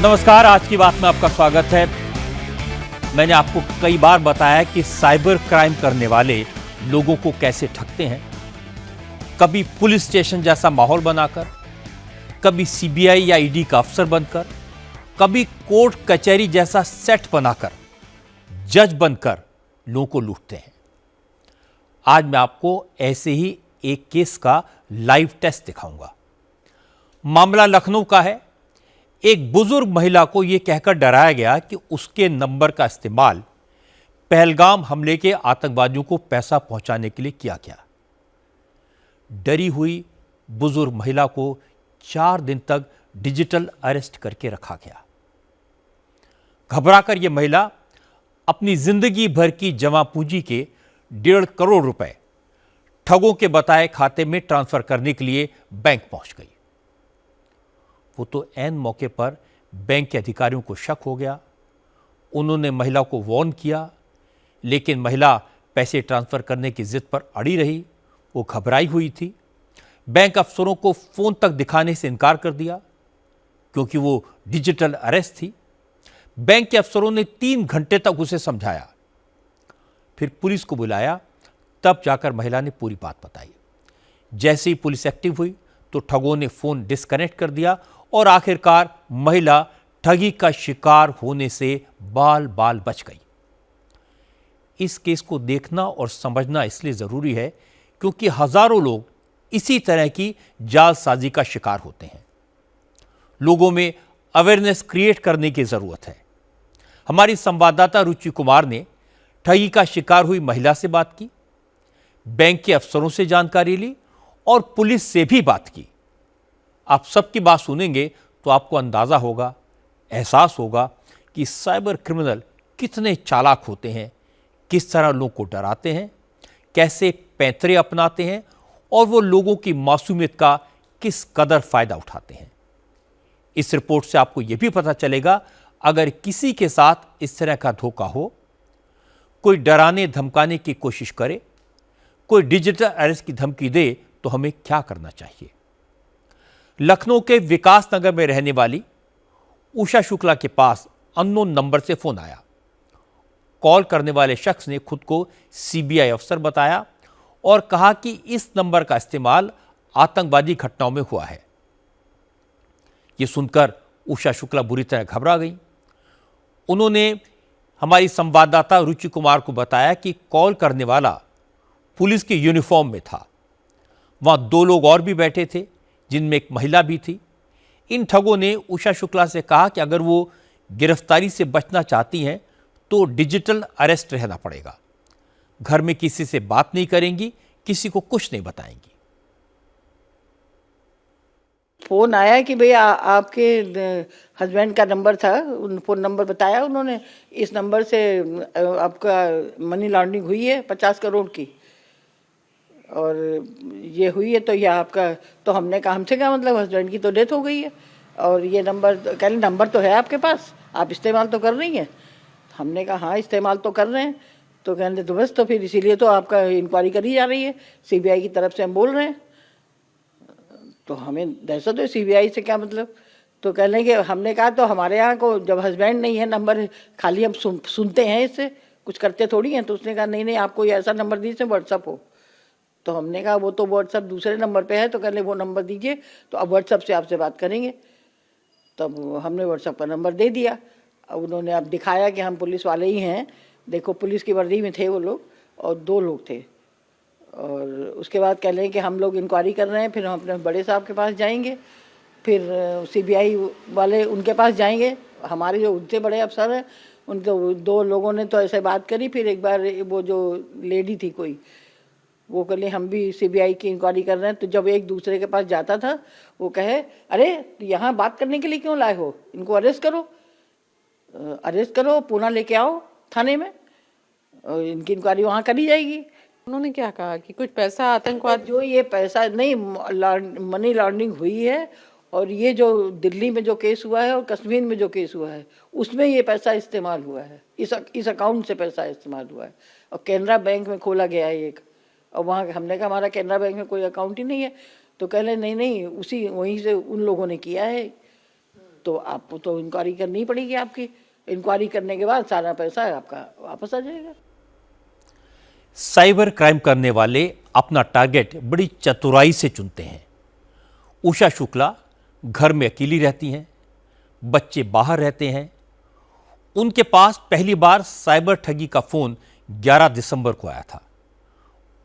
नमस्कार, आज की बात में आपका स्वागत है। मैंने आपको कई बार बताया कि साइबर क्राइम करने वाले लोगों को कैसे ठगते हैं। कभी पुलिस स्टेशन जैसा माहौल बनाकर, कभी सीबीआई या ईडी का अफसर बनकर, कभी कोर्ट कचहरी जैसा सेट बनाकर, जज बनकर लोगों को लूटते हैं। आज मैं आपको ऐसे ही एक केस का लाइव टेस्ट दिखाऊंगा। मामला लखनऊ का है। एक बुजुर्ग महिला को यह कहकर डराया गया कि उसके नंबर का इस्तेमाल पहलगाम हमले के आतंकवादियों को पैसा पहुंचाने के लिए किया गया। डरी हुई बुजुर्ग महिला को 4 दिन तक डिजिटल अरेस्ट करके रखा गया। घबराकर यह महिला अपनी जिंदगी भर की जमा पूंजी के 1.5 करोड़ रुपए ठगों के बताए खाते में ट्रांसफर करने के लिए बैंक पहुंच गई। वो तो ऐन मौके पर बैंक के अधिकारियों को शक हो गया। उन्होंने महिला को वार्न किया, लेकिन महिला पैसे ट्रांसफर करने की जिद पर अड़ी रही। वो घबराई हुई थी। बैंक अफसरों को फोन तक दिखाने से इनकार कर दिया क्योंकि वो डिजिटल अरेस्ट थी। बैंक के अफसरों ने 3 घंटे तक उसे समझाया, फिर पुलिस को बुलाया। तब जाकर महिला ने पूरी बात बताई। जैसे ही पुलिस एक्टिव हुई तो ठगों ने फोन डिस्कनेक्ट कर दिया और आखिरकार महिला ठगी का शिकार होने से बाल बाल बच गई। इस केस को देखना और समझना इसलिए जरूरी है क्योंकि हजारों लोग इसी तरह की जालसाजी का शिकार होते हैं। लोगों में अवेयरनेस क्रिएट करने की जरूरत है। हमारी संवाददाता रुचि कुमार ने ठगी का शिकार हुई महिला से बात की, बैंक के अफसरों से जानकारी ली और पुलिस से भी बात की। आप सबकी बात सुनेंगे तो आपको अंदाजा होगा, एहसास होगा कि साइबर क्रिमिनल कितने चालाक होते हैं, किस तरह लोगों को डराते हैं, कैसे पैंतरे अपनाते हैं और वो लोगों की मासूमियत का किस कदर फायदा उठाते हैं। इस रिपोर्ट से आपको यह भी पता चलेगा, अगर किसी के साथ इस तरह का धोखा हो, कोई डराने धमकाने की कोशिश करे, कोई डिजिटल अरेस्ट की धमकी दे, तो हमें क्या करना चाहिए। लखनऊ के विकास नगर में रहने वाली उषा शुक्ला के पास अननोन नंबर से फोन आया। कॉल करने वाले शख्स ने खुद को सीबीआई अफसर बताया और कहा कि इस नंबर का इस्तेमाल आतंकवादी घटनाओं में हुआ है। यह सुनकर उषा शुक्ला बुरी तरह घबरा गई। उन्होंने हमारी संवाददाता रुचि कुमार को बताया कि कॉल करने वाला पुलिस के यूनिफॉर्म में था। वहां 2 लोग और भी बैठे थे, जिनमें एक महिला भी थी। इन ठगों ने उषा शुक्ला से कहा कि अगर वो गिरफ्तारी से बचना चाहती हैं तो डिजिटल अरेस्ट रहना पड़ेगा। घर में किसी से बात नहीं करेंगी, किसी को कुछ नहीं बताएंगी। फ़ोन आया कि भैया आपके हस्बैंड का नंबर था, उन फ़ोन नंबर बताया उन्होंने, इस नंबर से आपका मनी लॉन्ड्रिंग हुई है 50 करोड़ की और ये हुई है, तो ये आपका, तो हमने कहा हमसे क्या मतलब, हस्बैंड की तो डेथ हो गई है और ये नंबर, कह रहे नंबर तो है आपके पास, आप इस्तेमाल तो कर रही हैं। हमने कहा हाँ इस्तेमाल तो कर रहे हैं। तो कहते तो बस, तो फिर इसीलिए तो आपका इंक्वायरी करी जा रही है, सीबीआई की तरफ से हम बोल रहे हैं। तो हमें दहशत है, सीबीआई से क्या मतलब। तो कह लें कि हमने कहा तो हमारे यहाँ को जब हस्बैंड नहीं है, नंबर खाली हम सुनते हैं, इससे कुछ करते थोड़ी हैं। तो उसने कहा नहीं आपको ये ऐसा नंबर दीजिए व्हाट्सअप हो। तो हमने कहा वो तो व्हाट्सअप दूसरे नंबर पे है, तो कह लें वो नंबर दीजिए, तो अब व्हाट्सअप से आपसे बात करेंगे। तब हमने व्हाट्सअप का नंबर दे दिया। अब उन्होंने अब दिखाया कि हम पुलिस वाले ही हैं। देखो पुलिस की वर्दी में थे वो लोग और 2 लोग थे। और उसके बाद कह लें कि हम लोग इंक्वायरी कर रहे हैं, फिर हम अपने बड़े साहब के पास जाएंगे, फिर सीबीआई वाले उनके पास जाएंगे। हमारे जो उनसे बड़े अफसर हैं, उनके 2 लोगों ने तो ऐसे बात करी। फिर एक बार वो जो लेडी थी कोई, वो कह ले हम भी सीबीआई की इंक्वायरी कर रहे हैं। तो जब एक दूसरे के पास जाता था, वो कहे अरे यहाँ बात करने के लिए क्यों लाए हो, इनको अरेस्ट करो, पूना लेके आओ थाने में, इनकी इंक्वायरी वहाँ करी जाएगी। उन्होंने क्या कहा कि कुछ पैसा आतंकवाद, जो ये पैसा नहीं, मनी लॉन्ड्रिंग हुई है और ये जो दिल्ली में जो केस हुआ है और कश्मीर में जो केस हुआ है, उसमें ये पैसा इस्तेमाल हुआ है, इस अकाउंट से पैसा इस्तेमाल हुआ है और कैनरा बैंक में खोला गया है एक। और वहाँ हमने कहा हमारा कैनरा बैंक में कोई अकाउंट ही नहीं है। तो कह रहे नहीं उसी वहीं से उन लोगों ने किया है। तो आपको तो इंक्वायरी करनी पड़ेगी आपकी। इंक्वायरी करने के बाद सारा पैसा आपका वापस आ जाएगा। साइबर क्राइम करने वाले अपना टारगेट बड़ी चतुराई से चुनते हैं। उषा शुक्ला घर में अकेली रहती हैं, बच्चे बाहर रहते हैं। उनके पास पहली बार साइबर ठगी का फोन 11 दिसंबर को आया था।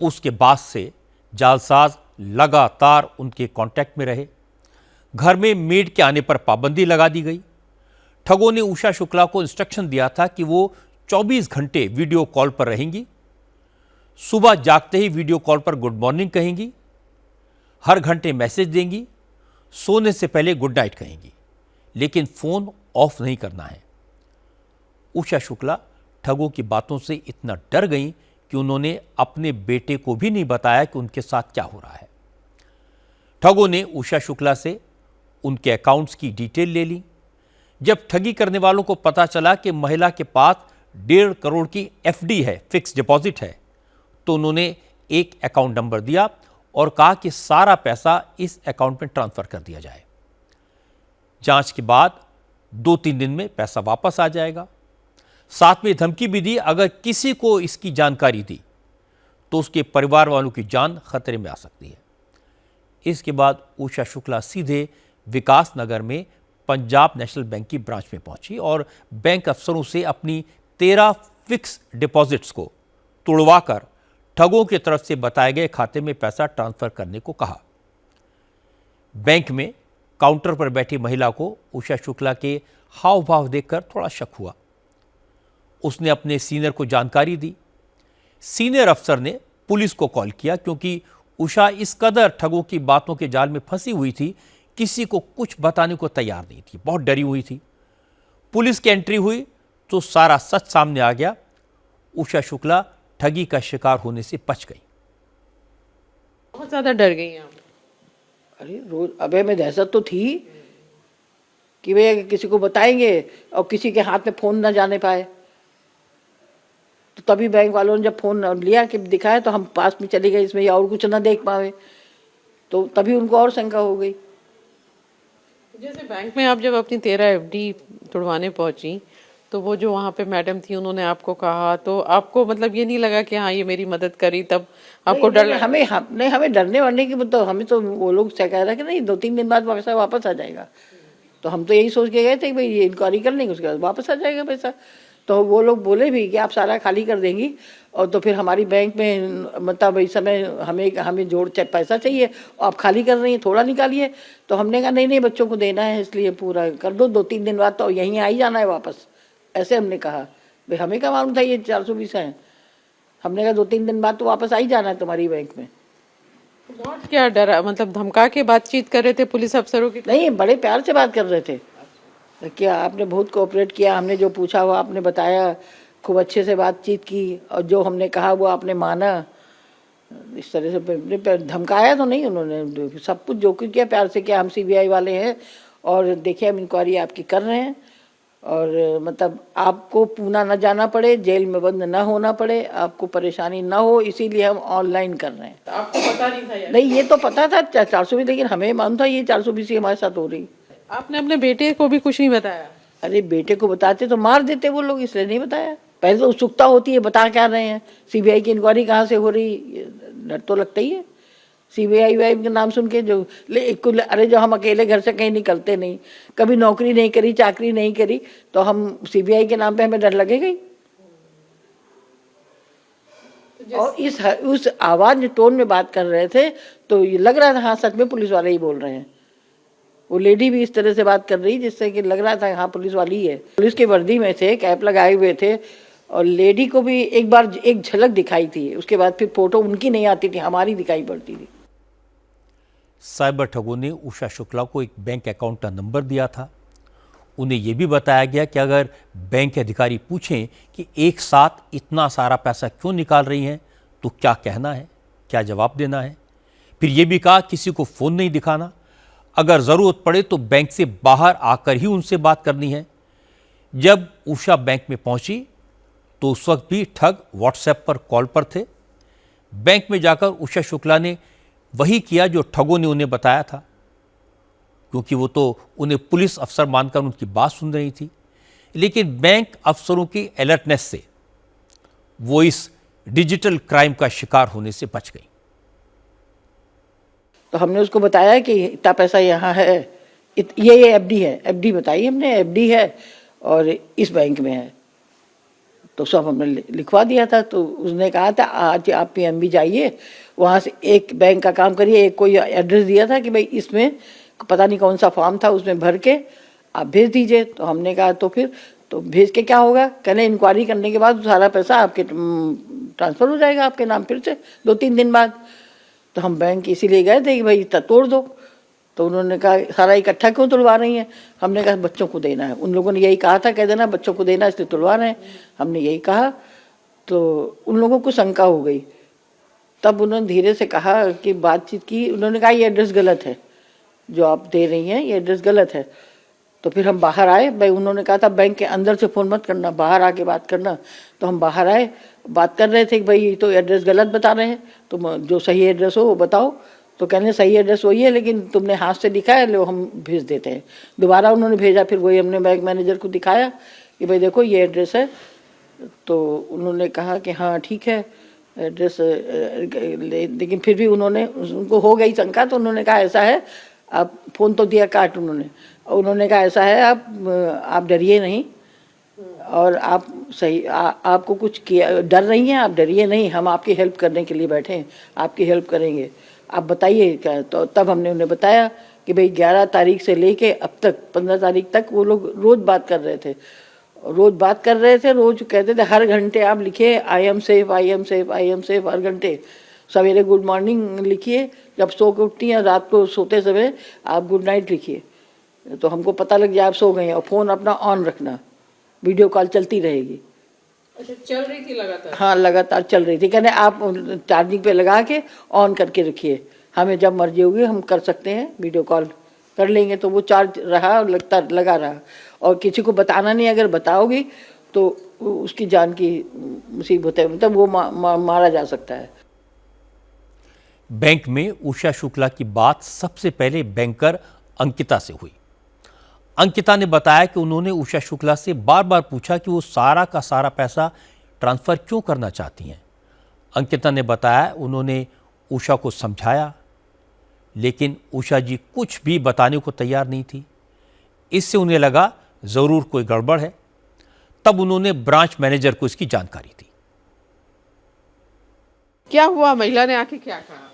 उसके बाद से जालसाज लगातार उनके कांटेक्ट में रहे। घर में मेड के आने पर पाबंदी लगा दी गई। ठगों ने उषा शुक्ला को इंस्ट्रक्शन दिया था कि वो 24 घंटे वीडियो कॉल पर रहेंगी। सुबह जागते ही वीडियो कॉल पर गुड मॉर्निंग कहेंगी, हर घंटे मैसेज देंगी, सोने से पहले गुड नाइट कहेंगी, लेकिन फोन ऑफ नहीं करना है। उषा शुक्ला ठगों की बातों से इतना डर गईं कि उन्होंने अपने बेटे को भी नहीं बताया कि उनके साथ क्या हो रहा है। ठगों ने उषा शुक्ला से उनके अकाउंट्स की डिटेल ले ली। जब ठगी करने वालों को पता चला कि महिला के पास 1.5 करोड़ की एफडी है, फिक्स डिपॉजिट है, तो उन्होंने एक अकाउंट नंबर दिया और कहा कि सारा पैसा इस अकाउंट में ट्रांसफर कर दिया जाए। जांच के बाद 2-3 दिन में पैसा वापस आ जाएगा। साथ में धमकी भी दी, अगर किसी को इसकी जानकारी दी तो उसके परिवार वालों की जान खतरे में आ सकती है। इसके बाद उषा शुक्ला सीधे विकास नगर में पंजाब नेशनल बैंक की ब्रांच में पहुंची और बैंक अफसरों से अपनी 13 फिक्स डिपॉजिट्स को तुड़वाकर ठगों की तरफ से बताए गए खाते में पैसा ट्रांसफर करने को कहा। बैंक में काउंटर पर बैठी महिला को उषा शुक्ला के हाव भाव देखकर थोड़ा शक हुआ। उसने अपने सीनियर को जानकारी दी। सीनियर अफसर ने पुलिस को कॉल किया, क्योंकि उषा इस कदर ठगों की बातों के जाल में फंसी हुई थी, किसी को कुछ बताने को तैयार नहीं थी, बहुत डरी हुई थी। पुलिस की एंट्री हुई तो सारा सच सामने आ गया। उषा शुक्ला ठगी का शिकार होने से बच गई। बहुत ज्यादा डर गई आप? अरे रोज अबे में दहशत तो थी कि वे किसी को बताएंगे और किसी के हाथ में फोन ना जाने पाए। तो तभी बैंक वालों ने जब फोन लिया कि दिखाया तो हम पास में चले गए, इसमें और कुछ ना देख पावे, तो तभी उनको और शंका हो गई। जैसे बैंक में आप जब अपनी 13 एफडी तुड़वाने पहुंची तो वो जो वहाँ पे मैडम थी उन्होंने आपको कहा, तो आपको मतलब ये नहीं लगा कि हाँ ये मेरी मदद करी, तब आपको डर लगा? हमें डरने वाले की तो हमें तो वो लोग कह रहा कि नहीं 2-3 दिन बाद पैसा वापस आ जाएगा। तो हम तो यही सोच के गए थे कि भाई ये इंक्वायरी कर लेंगे, उसके बाद वापस आ जाएगा पैसा। तो वो लोग बोले भी कि आप सारा खाली कर देंगी और तो फिर हमारी बैंक में मतलब इस समय हमें जोड़ पैसा चाहिए, आप खाली कर रही हैं, थोड़ा निकालिए। तो हमने कहा नहीं बच्चों को देना है, इसलिए पूरा कर दो, 2-3 दिन बाद तो यहीं आ ही जाना है वापस। ऐसे हमने कहा, भाई हमें क्या मालूम था ये 420 है। हमने कहा 2-3 दिन बाद तो वापस आ ही जाना है तुम्हारी बैंक में। बहुत क्या डरा, मतलब धमका के बातचीत कर रहे थे पुलिस अफसरों की? नहीं, बड़े प्यार से बात कर रहे थे। क्या आपने बहुत कोऑपरेट किया, हमने जो पूछा वो आपने बताया, खूब अच्छे से बातचीत की और जो हमने कहा वो आपने माना। इस तरह से धमकाया तो नहीं उन्होंने, सब कुछ जो कुछ किया प्यार से किया। हम सीबीआई वाले हैं और देखिए हम इंक्वायरी आपकी कर रहे हैं और मतलब आपको पूना न जाना पड़े, जेल में बंद न होना पड़े, आपको परेशानी न हो, इसीलिए हम ऑनलाइन कर रहे हैं। तो आपको पता नहीं था यार? नहीं, ये तो पता था 420, लेकिन हमें मालूम था ये 420 हमारे साथ हो रही। आपने अपने बेटे को भी कुछ नहीं बताया? अरे बेटे को बताते तो मार देते वो लोग, इसलिए नहीं बताया। पहले तो उत्सुकता होती है, बता क्या रहे हैं, सीबीआई की इंक्वायरी कहाँ से हो रही, डर तो लगता ही है। सीबीआई के नाम सुन के अरे जो हम अकेले घर से कहीं निकलते नहीं, कभी नौकरी नहीं करी, चाकरी नहीं करी, तो हम सीबीआई के नाम पे हमें डर लगेगा ही। और उस आवाज टोन में बात कर रहे थे तो ये लग रहा था हाँ सच में पुलिस वाले ही बोल रहे हैं। वो लेडी भी इस तरह से बात कर रही जिससे कि लग रहा था हाँ पुलिस वाली ही है। पुलिस की वर्दी में थे, कैप लगाए हुए थे और लेडी को भी एक बार एक झलक दिखाई थी, उसके बाद फिर फोटो उनकी नहीं आती थी, हमारी दिखाई पड़ती थी। साइबर ठगों ने उषा शुक्ला को एक बैंक अकाउंट का नंबर दिया था। उन्हें यह भी बताया गया कि अगर बैंक के अधिकारी पूछें कि एक साथ इतना सारा पैसा क्यों निकाल रही हैं तो क्या कहना है, क्या जवाब देना है। फिर यह भी कहा किसी को फ़ोन नहीं दिखाना, अगर ज़रूरत पड़े तो बैंक से बाहर आकर ही उनसे बात करनी है। जब उषा बैंक में पहुंची तो उस वक्त भी ठग व्हाट्सएप पर कॉल पर थे। बैंक में जाकर उषा शुक्ला ने वही किया जो ठगों ने उन्हें बताया था। क्योंकि वो तो उन्हें पुलिस अफसर मानकर उनकी बात सुन रही थी। लेकिन बैंक अफसरों की अलर्टनेस से वो इस डिजिटल क्राइम का शिकार होने से बच गई। तो हमने उसको बताया कि इतना पैसा यहाँ है, ये एफडी है, एफडी बताई हमने, एफडी है और इस बैंक में है। तो सब हमने लिखवा दिया था। तो उसने कहा था आज आप पीएनबी जाइए, वहाँ से एक बैंक का काम करिए, एक कोई एड्रेस दिया था कि भाई इसमें पता नहीं कौन सा फॉर्म था, उसमें भर के आप भेज दीजिए। तो हमने कहा तो फिर तो भेज के क्या होगा, कहने इंक्वायरी करने के बाद सारा पैसा आपके ट्रांसफ़र हो जाएगा आपके नाम फिर से 2-3 दिन बाद। तो हम बैंक इसीलिए गए थे कि भाई इतना तोड़ दो। तो उन्होंने कहा सारा इकट्ठा क्यों तुड़वा रही हैं? हमने कहा बच्चों को देना है। उन लोगों ने यही कहा था, कह देना बच्चों को देना इसलिए तुड़वा रहे हैं। हमने यही कहा तो उन लोगों को शंका हो गई। तब उन्होंने धीरे से कहा कि बातचीत की, उन्होंने कहा ये एड्रेस गलत है जो आप दे रही हैं, ये एड्रेस गलत है। तो फिर हम बाहर आए, भाई उन्होंने कहा था बैंक के अंदर से फ़ोन मत करना, बाहर आके बात करना। तो हम बाहर आए, बात कर रहे थे कि भाई तो एड्रेस गलत बता रहे हैं, तो जो सही एड्रेस हो वो बताओ। तो कहने सही एड्रेस वही है लेकिन तुमने हाथ से लिखा है, लो हम भेज देते हैं। दोबारा उन्होंने भेजा, फिर वही हमने बैंक मैनेजर को दिखाया कि भाई देखो ये एड्रेस है। तो उन्होंने कहा कि हाँ ठीक है एड्रेस, लेकिन फिर भी उनको हो गई शंका। तो उन्होंने कहा ऐसा है, आप फ़ोन तो दिया काट उन्होंने कहा ऐसा है, आप डरिए नहीं और आप सही आपको कुछ किया डर रही हैं, आप डरिए नहीं, हम आपकी हेल्प करने के लिए बैठे हैं, आपकी हेल्प करेंगे, आप बताइए क्या। तो तब हमने उन्हें बताया कि भाई 11 तारीख से लेके अब तक 15 तारीख तक वो लोग रोज़ बात कर रहे थे, रोज़ कहते थे हर घंटे आप लिखिए I am safe, I am safe, I am safe, हर घंटे। सवेरे गुड मॉर्निंग लिखिए, जब सो के उठती हैं, रात को सोते समय आप गुड नाइट लिखिए, तो हमको पता लग जाए आप सो गए हैं। और फ़ोन अपना ऑन रखना, वीडियो कॉल चलती रहेगी। अच्छा, चल रही थी लगातार? हाँ, लगातार चल रही थी। कहने आप चार्जिंग पे लगा के ऑन करके रखिए, हमें जब मर्जी होगी हम कर सकते हैं, वीडियो कॉल कर लेंगे। तो वो चार्ज रहा, लगा रहा। और किसी को बताना नहीं, अगर बताओगी तो उसकी जान की मुसीबत है, मतलब वो मारा जा सकता है। बैंक में उषा शुक्ला की बात सबसे पहले बैंकर अंकिता से हुई। अंकिता ने बताया कि उन्होंने उषा शुक्ला से बार बार पूछा कि वो सारा का सारा पैसा ट्रांसफ़र क्यों करना चाहती हैं। अंकिता ने बताया उन्होंने उषा को समझाया, लेकिन उषा जी कुछ भी बताने को तैयार नहीं थी। इससे उन्हें लगा ज़रूर कोई गड़बड़ है। तब उन्होंने ब्रांच मैनेजर को इसकी जानकारी दी। क्या हुआ, महिला ने आके क्या कहा?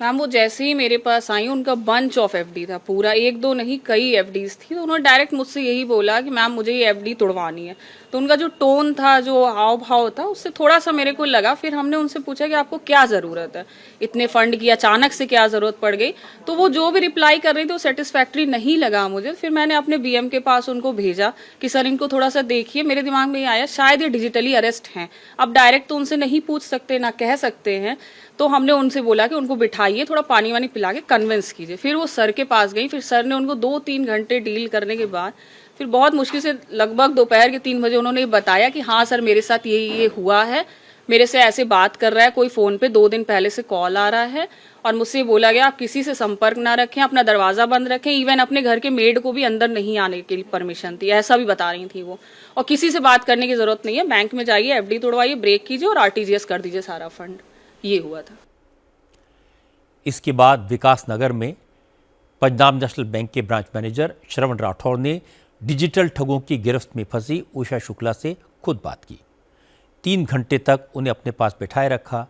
मैम वो जैसे ही मेरे पास आई, उनका बंच ऑफ एफडी था पूरा, 1-2 नहीं कई एफडीज थी। तो उन्होंने डायरेक्ट मुझसे यही बोला कि मैम मुझे ये एफडी तोड़वानी है। तो उनका जो टोन था, जो हाव भाव था, उससे थोड़ा सा मेरे को लगा। फिर हमने उनसे पूछा कि आपको क्या ज़रूरत है, इतने फंड की अचानक से क्या ज़रूरत पड़ गई। तो वो जो भी रिप्लाई कर रही थी वो सेटिस्फैक्ट्री नहीं लगा मुझे। फिर मैंने अपने बीएम के पास उनको भेजा कि सर इनको थोड़ा सा देखिए। मेरे दिमाग में ये आया शायद ये डिजिटली अरेस्ट हैं, अब डायरेक्ट तो उनसे नहीं पूछ सकते, ना कह सकते हैं। तो हमने उनसे बोला कि उनको बिठाइए, थोड़ा पानी वानी पिला के कन्विंस कीजिए। फिर वो सर के पास गई। फिर सर ने उनको 2-3 घंटे डील करने के बाद फिर बहुत मुश्किल से लगभग दोपहर के 3 बजे उन्होंने बताया कि हाँ सर मेरे साथ ये हुआ है, मेरे से ऐसे बात कर रहा है कोई फ़ोन पे, 2 दिन पहले से कॉल आ रहा है और मुझसे बोला गया आप किसी से संपर्क ना रखें, अपना दरवाज़ा बंद रखें, इवन अपने घर के मेड को भी अंदर नहीं आने की परमिशन थी, ऐसा भी बता रही थी वो। और किसी से बात करने की ज़रूरत नहीं है, बैंक में जाइए, एफडी तोड़वाइए, ब्रेक कीजिए और आरटीजीएस कर दीजिए सारा फंड। ये हुआ था। इसके बाद विकास नगर में पंजाब नेशनल बैंक के ब्रांच मैनेजर श्रवण राठौर ने डिजिटल ठगों की गिरफ्त में फंसी उषा शुक्ला से खुद बात की। 3 घंटे तक उन्हें अपने पास बिठाए रखा।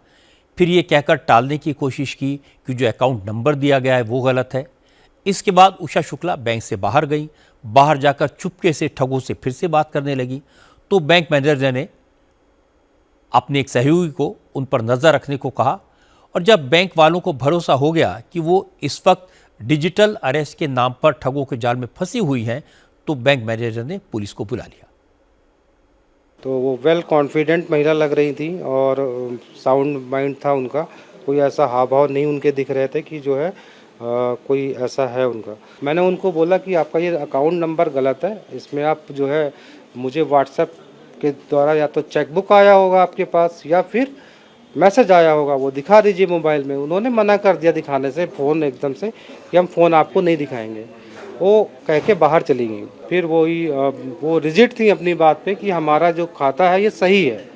फिर ये कहकर टालने की कोशिश की कि जो अकाउंट नंबर दिया गया है वो गलत है। इसके बाद उषा शुक्ला बैंक से बाहर गई। बाहर जाकर चुपके से ठगों से फिर से बात करने लगी। तो बैंक मैनेजर ने अपने एक सहयोगी को उन पर नज़र रखने को कहा। और जब बैंक वालों को भरोसा हो गया कि वो इस वक्त डिजिटल अरेस्ट के नाम पर ठगों के जाल में फंसी हुई हैं, तो बैंक मैनेजर ने पुलिस को बुला लिया। तो वो वेल कॉन्फिडेंट महिला लग रही थी और साउंड माइंड था उनका, कोई ऐसा हाव भाव नहीं उनके दिख रहे थे कि जो है कोई ऐसा है उनका। मैंने उनको बोला कि आपका ये अकाउंट नंबर गलत है, इसमें आप जो है मुझे व्हाट्सएप के द्वारा या तो चेकबुक आया होगा आपके पास या फिर मैसेज आया होगा, वो दिखा दीजिए मोबाइल में। उन्होंने मना कर दिया दिखाने से फ़ोन एकदम से कि हम फ़ोन आपको नहीं दिखाएंगे। वो कह के बाहर चली गई। फिर वो रिजिड थी अपनी बात पे कि हमारा जो खाता है ये सही है।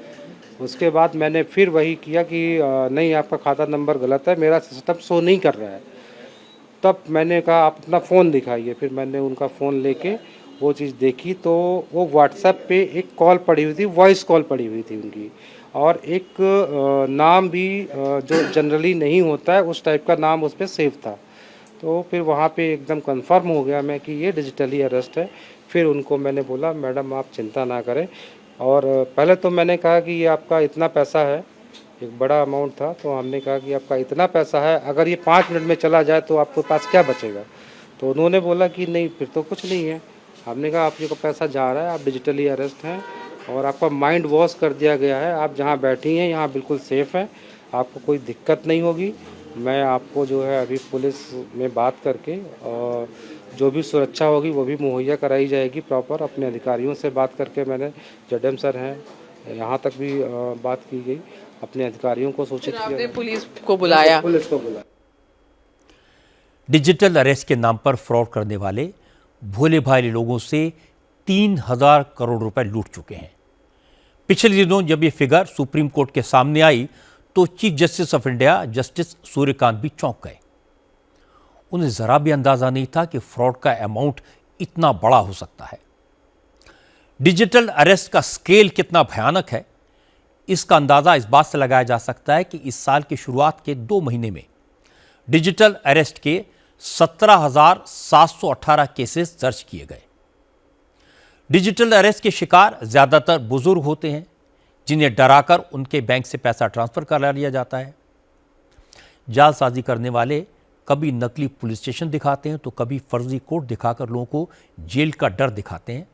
उसके बाद मैंने फिर वही किया कि नहीं, आपका खाता नंबर गलत है, मेरा सिस्टम शो नहीं कर रहा है। तब मैंने कहा आप अपना फ़ोन दिखाइए। फिर मैंने उनका फ़ोन लेके वो चीज़ देखी तो वो व्हाट्सएप पे एक कॉल पड़ी हुई थी, वॉइस कॉल पड़ी हुई थी उनकी, और एक नाम भी जो जनरली नहीं होता है उस टाइप का नाम उस पर सेव था। तो फिर वहाँ पे एकदम कंफर्म हो गया मैं कि ये डिजिटली अरेस्ट है। फिर उनको मैंने बोला मैडम आप चिंता ना करें, और पहले तो मैंने कहा कि ये आपका इतना पैसा है, एक बड़ा अमाउंट था, तो हमने कहा कि आपका इतना पैसा है, अगर ये 5 मिनट में चला जाए तो आपके पास क्या बचेगा। तो उन्होंने बोला कि नहीं फिर तो कुछ नहीं है। हमने कहा आपका पैसा जा रहा है, आप डिजिटली अरेस्ट हैं और आपका माइंड वॉश कर दिया गया है, आप जहाँ बैठी हैं यहाँ बिल्कुल सेफ़ हैं, आपको कोई दिक्कत नहीं होगी। मैं आपको जो है अभी पुलिस में बात करके और जो भी सुरक्षा होगी वो भी मुहैया कराई जाएगी प्रॉपर। अपने अधिकारियों से बात करके मैंने जेडएम सर हैं यहाँ तक भी बात की गई, अपने अधिकारियों को सूचित किया। आपने पुलिस को बुलाया? पुलिस को बुलाया। डिजिटल अरेस्ट के नाम पर फ्रॉड करने वाले भोले भाले लोगों से 3000 करोड़ रुपए लूट चुके हैं। पिछले दिनों जब ये फिगर सुप्रीम कोर्ट के सामने आई तो chief justice of India justice Suryakant भी चौंक गए। उन्हें जरा भी अंदाजा नहीं था कि फ्रॉड का अमाउंट इतना बड़ा हो सकता है। डिजिटल अरेस्ट का स्केल कितना भयानक है, इसका अंदाजा इस बात से लगाया जा सकता है कि इस साल की शुरुआत के 2 महीने में डिजिटल अरेस्ट के 17,718 केसेस दर्ज किए गए। डिजिटल अरेस्ट के शिकार ज्यादातर बुजुर्ग होते हैं, जिन्हें डराकर उनके बैंक से पैसा ट्रांसफर करा लिया जाता है। जालसाजी करने वाले कभी नकली पुलिस स्टेशन दिखाते हैं तो कभी फर्जी कोर्ट दिखाकर लोगों को जेल का डर दिखाते हैं।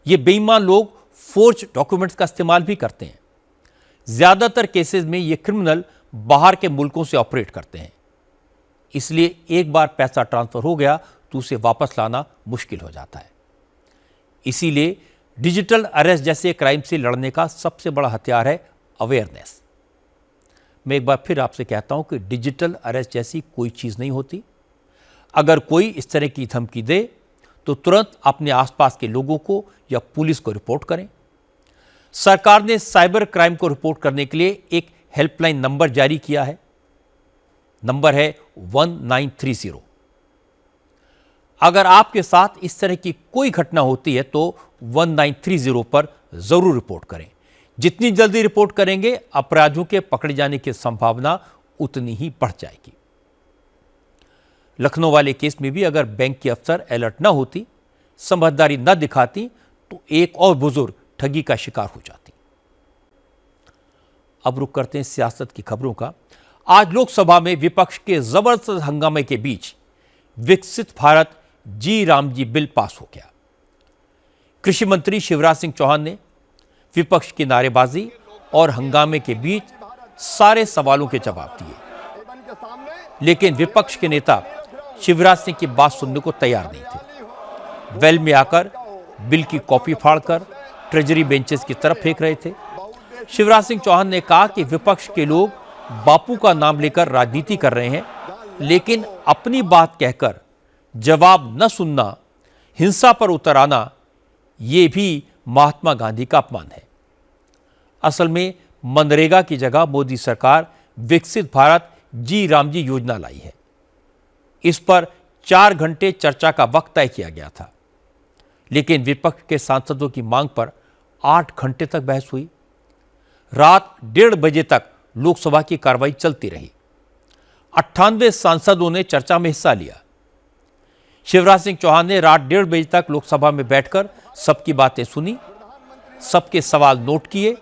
ये बेईमान लोग फोर्ज डॉक्यूमेंट्स का इस्तेमाल भी करते हैं। ज्यादातर केसेस में ये क्रिमिनल बाहर के मुल्कों से ऑपरेट करते हैं, इसलिए एक बार पैसा ट्रांसफर हो गया तो उसे वापस लाना मुश्किल हो जाता है। इसीलिए डिजिटल अरेस्ट जैसे क्राइम से लड़ने का सबसे बड़ा हथियार है अवेयरनेस। मैं एक बार फिर आपसे कहता हूं कि डिजिटल अरेस्ट जैसी कोई चीज नहीं होती। अगर कोई इस तरह की धमकी दे तो तुरंत अपने आसपास के लोगों को या पुलिस को रिपोर्ट करें। सरकार ने साइबर क्राइम को रिपोर्ट करने के लिए एक हेल्पलाइन नंबर जारी किया है। नंबर है 1930। अगर आपके साथ इस तरह की कोई घटना होती है तो 1930 पर जरूर रिपोर्ट करें। जितनी जल्दी रिपोर्ट करेंगे अपराधियों के पकड़े जाने की संभावना उतनी ही बढ़ जाएगी। लखनऊ वाले केस में भी अगर बैंक की अफसर अलर्ट न होती, समझदारी न दिखाती तो एक और बुजुर्ग ठगी का शिकार हो जाती। अब रुक करते हैं सियासत की खबरों का। आज लोकसभा में विपक्ष के जबरदस्त हंगामे के बीच विकसित भारत जी राम जी बिल पास हो गया। कृषि मंत्री शिवराज सिंह चौहान ने विपक्ष की नारेबाजी और हंगामे के बीच सारे सवालों के जवाब दिए, लेकिन विपक्ष के नेता शिवराज सिंह की बात सुनने को तैयार नहीं थे। वेल में आकर बिल की कॉपी फाड़कर ट्रेजरी बेंचेस की तरफ फेंक रहे थे। शिवराज सिंह चौहान ने कहा कि विपक्ष के लोग बापू का नाम लेकर राजनीति कर रहे हैं, लेकिन अपनी बात कहकर जवाब न सुनना, हिंसा पर उतर आना, ये भी महात्मा गांधी का अपमान है। असल में मनरेगा की जगह मोदी सरकार विकसित भारत जी राम जी योजना लाई है। इस पर 4 घंटे चर्चा का वक्त तय किया गया था, लेकिन विपक्ष के सांसदों की मांग पर 8 घंटे तक बहस हुई। रात 1:30 बजे तक लोकसभा की कार्रवाई चलती रही। 98 सांसदों ने चर्चा में हिस्सा लिया। शिवराज सिंह चौहान ने रात 1:30 बजे तक लोकसभा में बैठकर सबकी बातें सुनी, सबके सवाल नोट किए,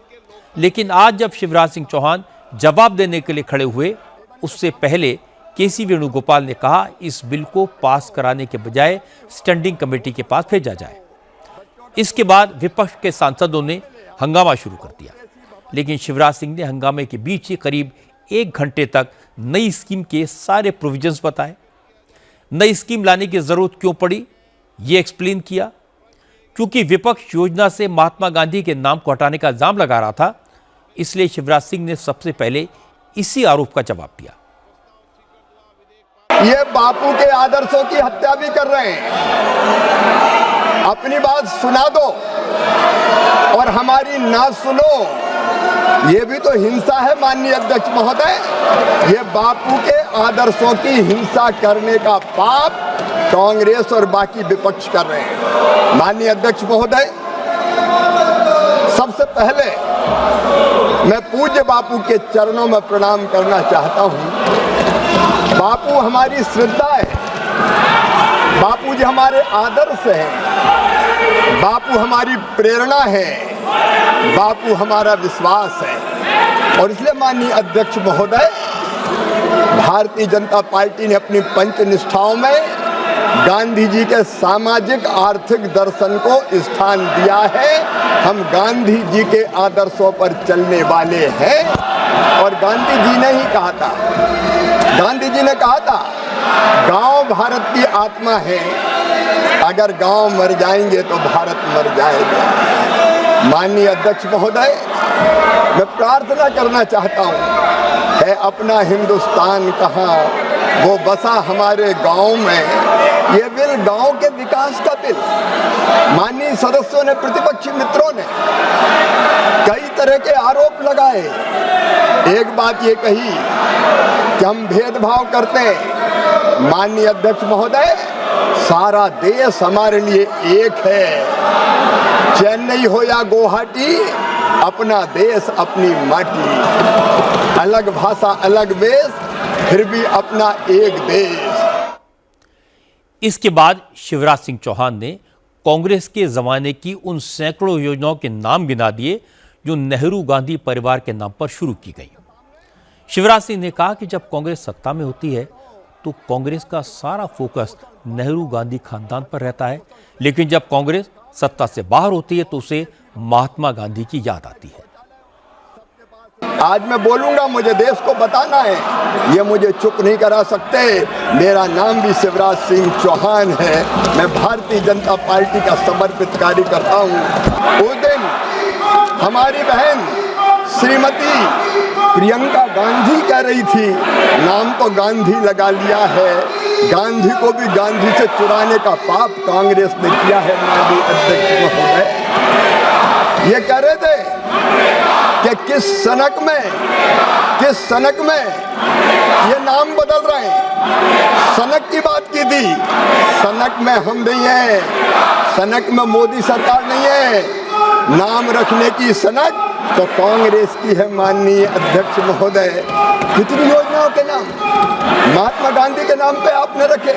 लेकिन आज जब शिवराज सिंह चौहान जवाब देने के लिए खड़े हुए, उससे पहले केसी वेणुगोपाल ने कहा इस बिल को पास कराने के बजाय स्टैंडिंग कमेटी के पास भेजा जाए। इसके बाद विपक्ष के सांसदों ने हंगामा शुरू कर दिया, लेकिन शिवराज सिंह ने हंगामे के बीच ही करीब 1 घंटे तक नई स्कीम के सारे प्रोविजंस बताए। नई स्कीम लाने की जरूरत क्यों पड़ी, ये एक्सप्लेन किया। क्योंकि विपक्ष योजना से महात्मा गांधी के नाम को हटाने का इल्जाम लगा रहा था, इसलिए शिवराज सिंह ने सबसे पहले इसी आरोप का जवाब दिया। ये बापू के आदर्शों की हत्या भी कर रहे हैं। अपनी बात सुना दो और हमारी ना सुनो, ये भी तो हिंसा है माननीय अध्यक्ष महोदय। ये बापू के आदर्शों की हिंसा करने का पाप कांग्रेस और बाकी विपक्ष कर रहे हैं। माननीय अध्यक्ष महोदय, सबसे पहले मैं पूज्य बापू के चरणों में प्रणाम करना चाहता हूं। बापू हमारी श्रद्धा है, बापू जी हमारे आदर्श हैं, बापू हमारी प्रेरणा है, बापू हमारा विश्वास है। और इसलिए माननीय अध्यक्ष महोदय, भारतीय जनता पार्टी ने अपनी पंच निष्ठाओं में गांधी जी के सामाजिक आर्थिक दर्शन को स्थान दिया है। हम गांधी जी के आदर्शों पर चलने वाले हैं। और गांधी जी ने ही कहा था, गांधी जी ने कहा था, गांव भारत की आत्मा है, अगर गांव मर जाएंगे तो भारत मर जाएगा। माननीय अध्यक्ष महोदय, मैं प्रार्थना करना चाहता हूँ, है अपना हिंदुस्तान कहाँ, वो बसा हमारे गांव में। ये बिल गांव के विकास का बिल। माननीय सदस्यों ने, प्रतिपक्षी मित्रों ने कई तरह के आरोप लगाए। एक बात ये कही कि हम भेदभाव करते हैं। माननीय अध्यक्ष महोदय, सारा देश हमारे लिए एक है। चेन्नई हो या गुवाहाटी, अपना देश अपनी माटी। अलग भाषा अलग वेश, फिर भी अपना एक देश। इसके बाद शिवराज सिंह चौहान ने कांग्रेस के जमाने की उन सैकड़ों योजनाओं के नाम गिना दिए जो नेहरू गांधी परिवार के नाम पर शुरू की गई। शिवराज सिंह ने कहा कि जब कांग्रेस सत्ता में होती है तो कांग्रेस का सारा फोकस नेहरू गांधी खानदान पर रहता है, लेकिन जब कांग्रेस सत्ता से बाहर होती है तो उसे महात्मा गांधी की याद आती है। आज मैं बोलूंगा, मुझे देश को बताना है, ये मुझे चुप नहीं करा सकते। मेरा नाम भी शिवराज सिंह चौहान है। मैं भारतीय जनता पार्टी का समर्पित कार्यकर्ता हूँ। उस दिन हमारी बहन श्रीमती प्रियंका गांधी कह रही थी, नाम तो गांधी लगा लिया है, गांधी को भी गांधी से चुराने का पाप कांग्रेस ने किया है। माननीय अध्यक्ष महोदय, ये कह रहे थे कि किस सनक में ये नाम बदल रहे हैं। सनक की बात की थी, सनक में हम नहीं है, सनक में मोदी सरकार नहीं है। नाम रखने की सनक तो कांग्रेस की है। माननीय अध्यक्ष महोदय, कितनी योजनाओं के नाम महात्मा गांधी के नाम पे आपने रखे।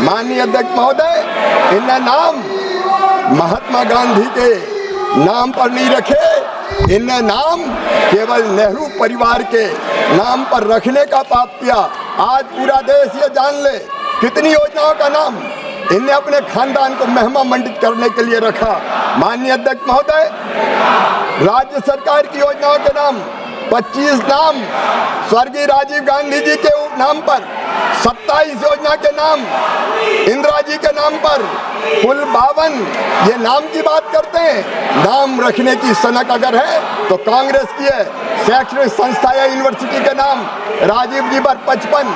माननीय अध्यक्ष महोदय, इन नाम महात्मा गांधी के नाम पर नहीं रखे, इन नाम केवल नेहरू परिवार के नाम पर रखने का पाप किया। आज पूरा देश ये जान ले, कितनी योजनाओं का नाम इनने अपने खानदान को महिमा मंडित करने के लिए रखा। माननीय अध्यक्ष महोदय, राज्य सरकार की योजनाओं के नाम 25 नाम स्वर्गीय राजीव गांधी जी के नाम पर, 27 योजना के नाम इंदिरा जी के नाम पर, कुल 52 ये नाम की बात करते हैं। नाम रखने की सनक अगर है तो कांग्रेस की है। शैक्षणिक संस्था या यूनिवर्सिटी के नाम राजीव जी पर 55,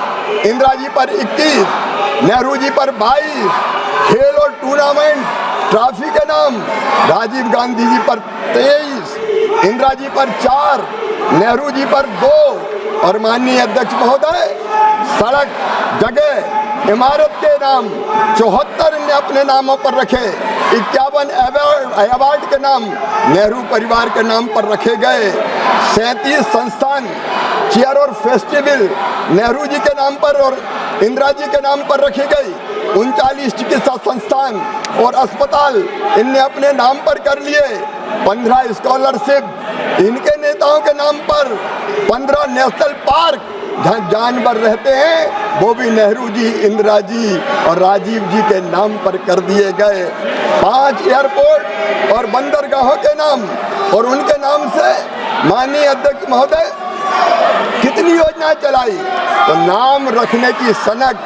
इंदिरा जी पर 21, नेहरू जी पर 22, खेल और टूर्नामेंट ट्रॉफी के नाम राजीव गांधी जी पर 23, इंदिरा जी पर 4, नेहरू जी पर 2 और माननीय अध्यक्ष महोदय, सड़क जगह इमारत के नाम 74 ने अपने नामों पर रखे। 51 अवार्ड के नाम नेहरू परिवार के नाम पर रखे गए। 37 संस्थान चेयर और फेस्टिवल नेहरू जी के नाम पर और इंदिरा जी के नाम पर रखी गई। 39 चिकित्सा संस्थान और अस्पताल इनने अपने नाम पर कर लिए। 15 स्कॉलरशिप इनके नेताओं के नाम पर। 15 नेशनल पार्क जहाँ जानवर रहते हैं वो भी नेहरू जी, इंदिरा जी और राजीव जी के नाम पर कर दिए गए। 5 एयरपोर्ट और बंदरगाहों के नाम और उनके नाम से माननीय अध्यक्ष महोदय कितनी योजनाएं चलाई। तो नाम रखने की सनक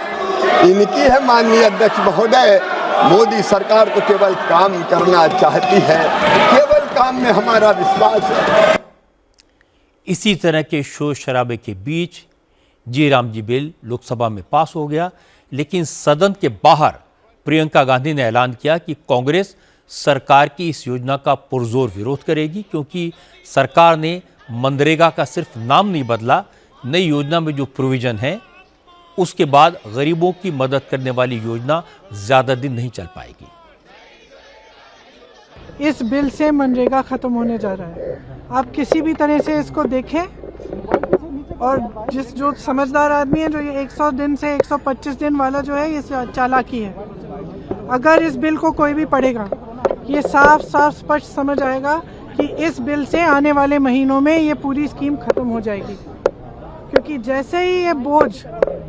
इनकी है। माननीय अध्यक्ष महोदय, मोदी सरकार तो केवल काम करना चाहती है, केवल काम में हमारा विश्वास है। इसी तरह के शोर शराबे के बीच जी राम जी बिल लोकसभा में पास हो गया, लेकिन सदन के बाहर प्रियंका गांधी ने ऐलान किया कि कांग्रेस सरकार की इस योजना का पुरजोर विरोध करेगी, क्योंकि सरकार ने मनरेगा का सिर्फ नाम नहीं बदला, नई योजना में जो प्रोविजन है उसके बाद गरीबों की मदद करने वाली योजना ज्यादा दिन नहीं चल पाएगी। इस बिल से मनरेगा खत्म होने जा रहा है। आप किसी भी तरह से इसको देखें, और जो समझदार आदमी है, जो ये 100 दिन से 125 दिन वाला जो है, ये चालाकी है। अगर इस बिल को कोई भी पढ़ेगा, ये साफ साफ स्पष्ट समझ आएगा कि इस बिल से आने वाले महीनों में ये पूरी स्कीम खत्म हो जाएगी, क्योंकि जैसे ही ये बोझ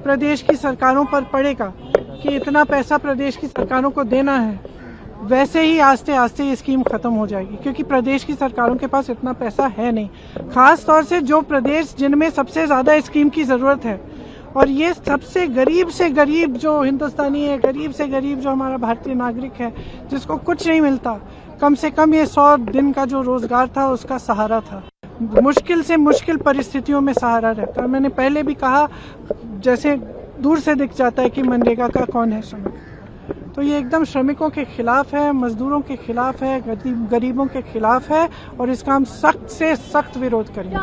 प्रदेश की सरकारों पर पड़ेगा कि इतना पैसा प्रदेश की सरकारों को देना है, वैसे ही आस्ते आस्ते ये स्कीम खत्म हो जाएगी, क्योंकि प्रदेश की सरकारों के पास इतना पैसा है नहीं। खास तौर से जो प्रदेश जिनमें सबसे ज्यादा स्कीम की जरूरत है, और ये सबसे गरीब से गरीब जो हिंदुस्तानी है, गरीब से गरीब जो हमारा भारतीय नागरिक है, जिसको कुछ नहीं मिलता, कम से कम ये 100 दिन का जो रोजगार था उसका सहारा था। मुश्किल से मुश्किल परिस्थितियों में सहारा रहता है। मैंने पहले भी कहा, जैसे दूर से दिख जाता है कि मनरेगा का कौन है श्रमिक, तो ये एकदम श्रमिकों के खिलाफ है, मजदूरों के खिलाफ है, गरीबों के खिलाफ है, और इसका हम सख्त से सख्त विरोध करेंगे।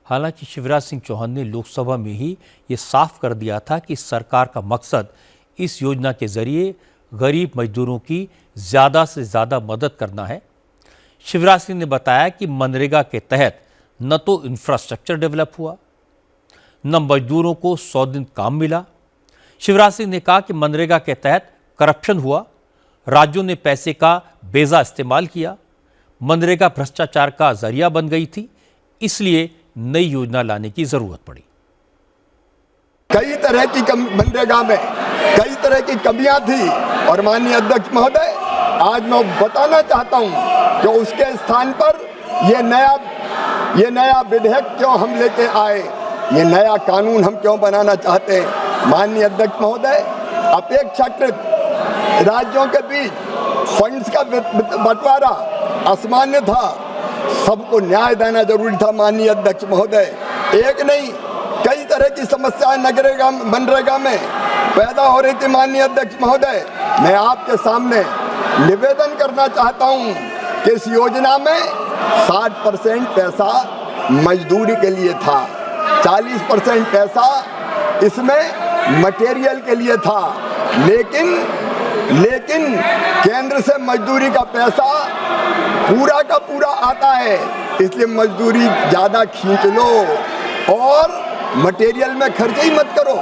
हालांकि शिवराज सिंह चौहान ने लोकसभा में ही ये साफ कर दिया था कि सरकार का मकसद इस योजना के जरिए गरीब मजदूरों की ज़्यादा से ज़्यादा मदद करना है। शिवराज सिंह ने बताया कि मनरेगा के तहत न तो इंफ्रास्ट्रक्चर डेवलप हुआ, न मजदूरों को 100 दिन काम मिला। शिवराज सिंह ने कहा कि मनरेगा के तहत करप्शन हुआ, राज्यों ने पैसे का बेजा इस्तेमाल किया, मनरेगा भ्रष्टाचार का जरिया बन गई थी, इसलिए नई योजना लाने की जरूरत पड़ी। कई तरह की मनरेगा में कई तरह की कमियां थी, और माननीय अध्यक्ष महोदय, आज मैं बताना चाहता हूं कि उसके स्थान पर ये नया विधेयक क्यों हम लेके आए, ये नया कानून हम क्यों बनाना चाहते हैं। माननीय अध्यक्ष महोदय, अपेक्षाकृत राज्यों के बीच फंड्स का बंटवारा असामान्य था, सबको न्याय देना जरूरी था। माननीय अध्यक्ष महोदय, एक नहीं कई तरह की समस्याएं मनरेगा में पैदा हो रही थी। माननीय अध्यक्ष महोदय, मैं आपके सामने निवेदन करना चाहता हूं कि इस योजना में 60% पैसा मजदूरी के लिए था, 40% पैसा इसमें मटेरियल के लिए था, लेकिन केंद्र से मजदूरी का पैसा पूरा का पूरा आता है, इसलिए मजदूरी ज्यादा खींच लो और मटेरियल में खर्च ही मत करो।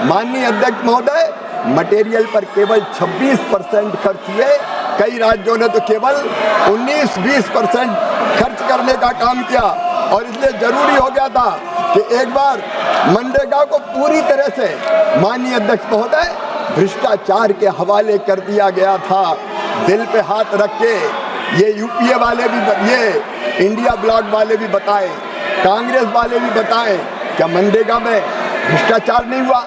माननीय अध्यक्ष महोदय, मटेरियल पर केवल 26% खर्च हुए, कई राज्यों ने तो केवल 19-20% खर्च करने का काम किया, और इसलिए जरूरी हो गया था कि एक बार मनरेगा को पूरी तरह से, माननीय अध्यक्ष महोदय, भ्रष्टाचार के हवाले कर दिया गया था। दिल पे हाथ रख के ये यूपीए वाले भी, ये इंडिया ब्लॉक वाले भी बताएं, कांग्रेस वाले भी बताएं, क्या मनरेगा में भ्रष्टाचार नहीं हुआ?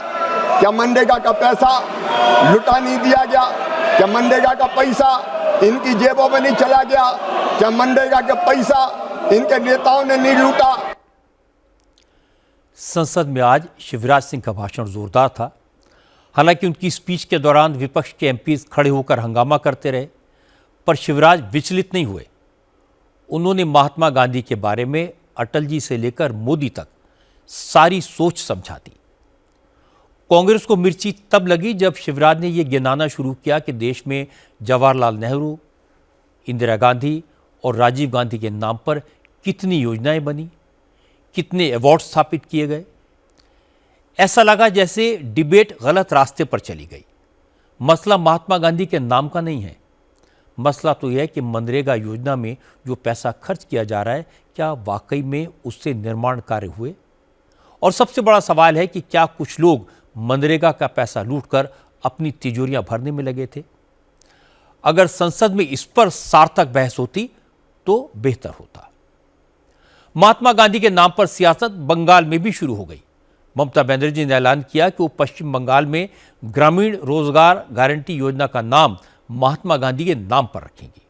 क्या मनरेगा का पैसा लुटा नहीं दिया गया? क्या मनरेगा का पैसा इनकी जेबों में नहीं चला गया? क्या मनरेगा का पैसा इनके नेताओं ने नहीं लूटा? संसद में आज शिवराज सिंह का भाषण जोरदार था। हालांकि उनकी स्पीच के दौरान विपक्ष के एमपीज खड़े होकर हंगामा करते रहे, पर शिवराज विचलित नहीं हुए। उन्होंने महात्मा गांधी के बारे में अटल जी से लेकर मोदी तक सारी सोच समझा दी। कांग्रेस को मिर्ची तब लगी जब शिवराज ने यह गिनाना शुरू किया कि देश में जवाहरलाल नेहरू, इंदिरा गांधी और राजीव गांधी के नाम पर कितनी योजनाएं बनी, कितने अवार्ड स्थापित किए गए। ऐसा लगा जैसे डिबेट गलत रास्ते पर चली गई। मसला महात्मा गांधी के नाम का नहीं है, मसला तो यह है कि मनरेगा योजना में जो पैसा खर्च किया जा रहा है, क्या वाकई में उससे निर्माण कार्य हुए? और सबसे बड़ा सवाल है कि क्या कुछ लोग मनरेगा का पैसा लूटकर अपनी तिजोरियां भरने में लगे थे? अगर संसद में इस पर सार्थक बहस होती तो बेहतर होता। महात्मा गांधी के नाम पर सियासत बंगाल में भी शुरू हो गई। ममता बनर्जी ने ऐलान किया कि वो पश्चिम बंगाल में ग्रामीण रोजगार गारंटी योजना का नाम महात्मा गांधी के नाम पर रखेंगी।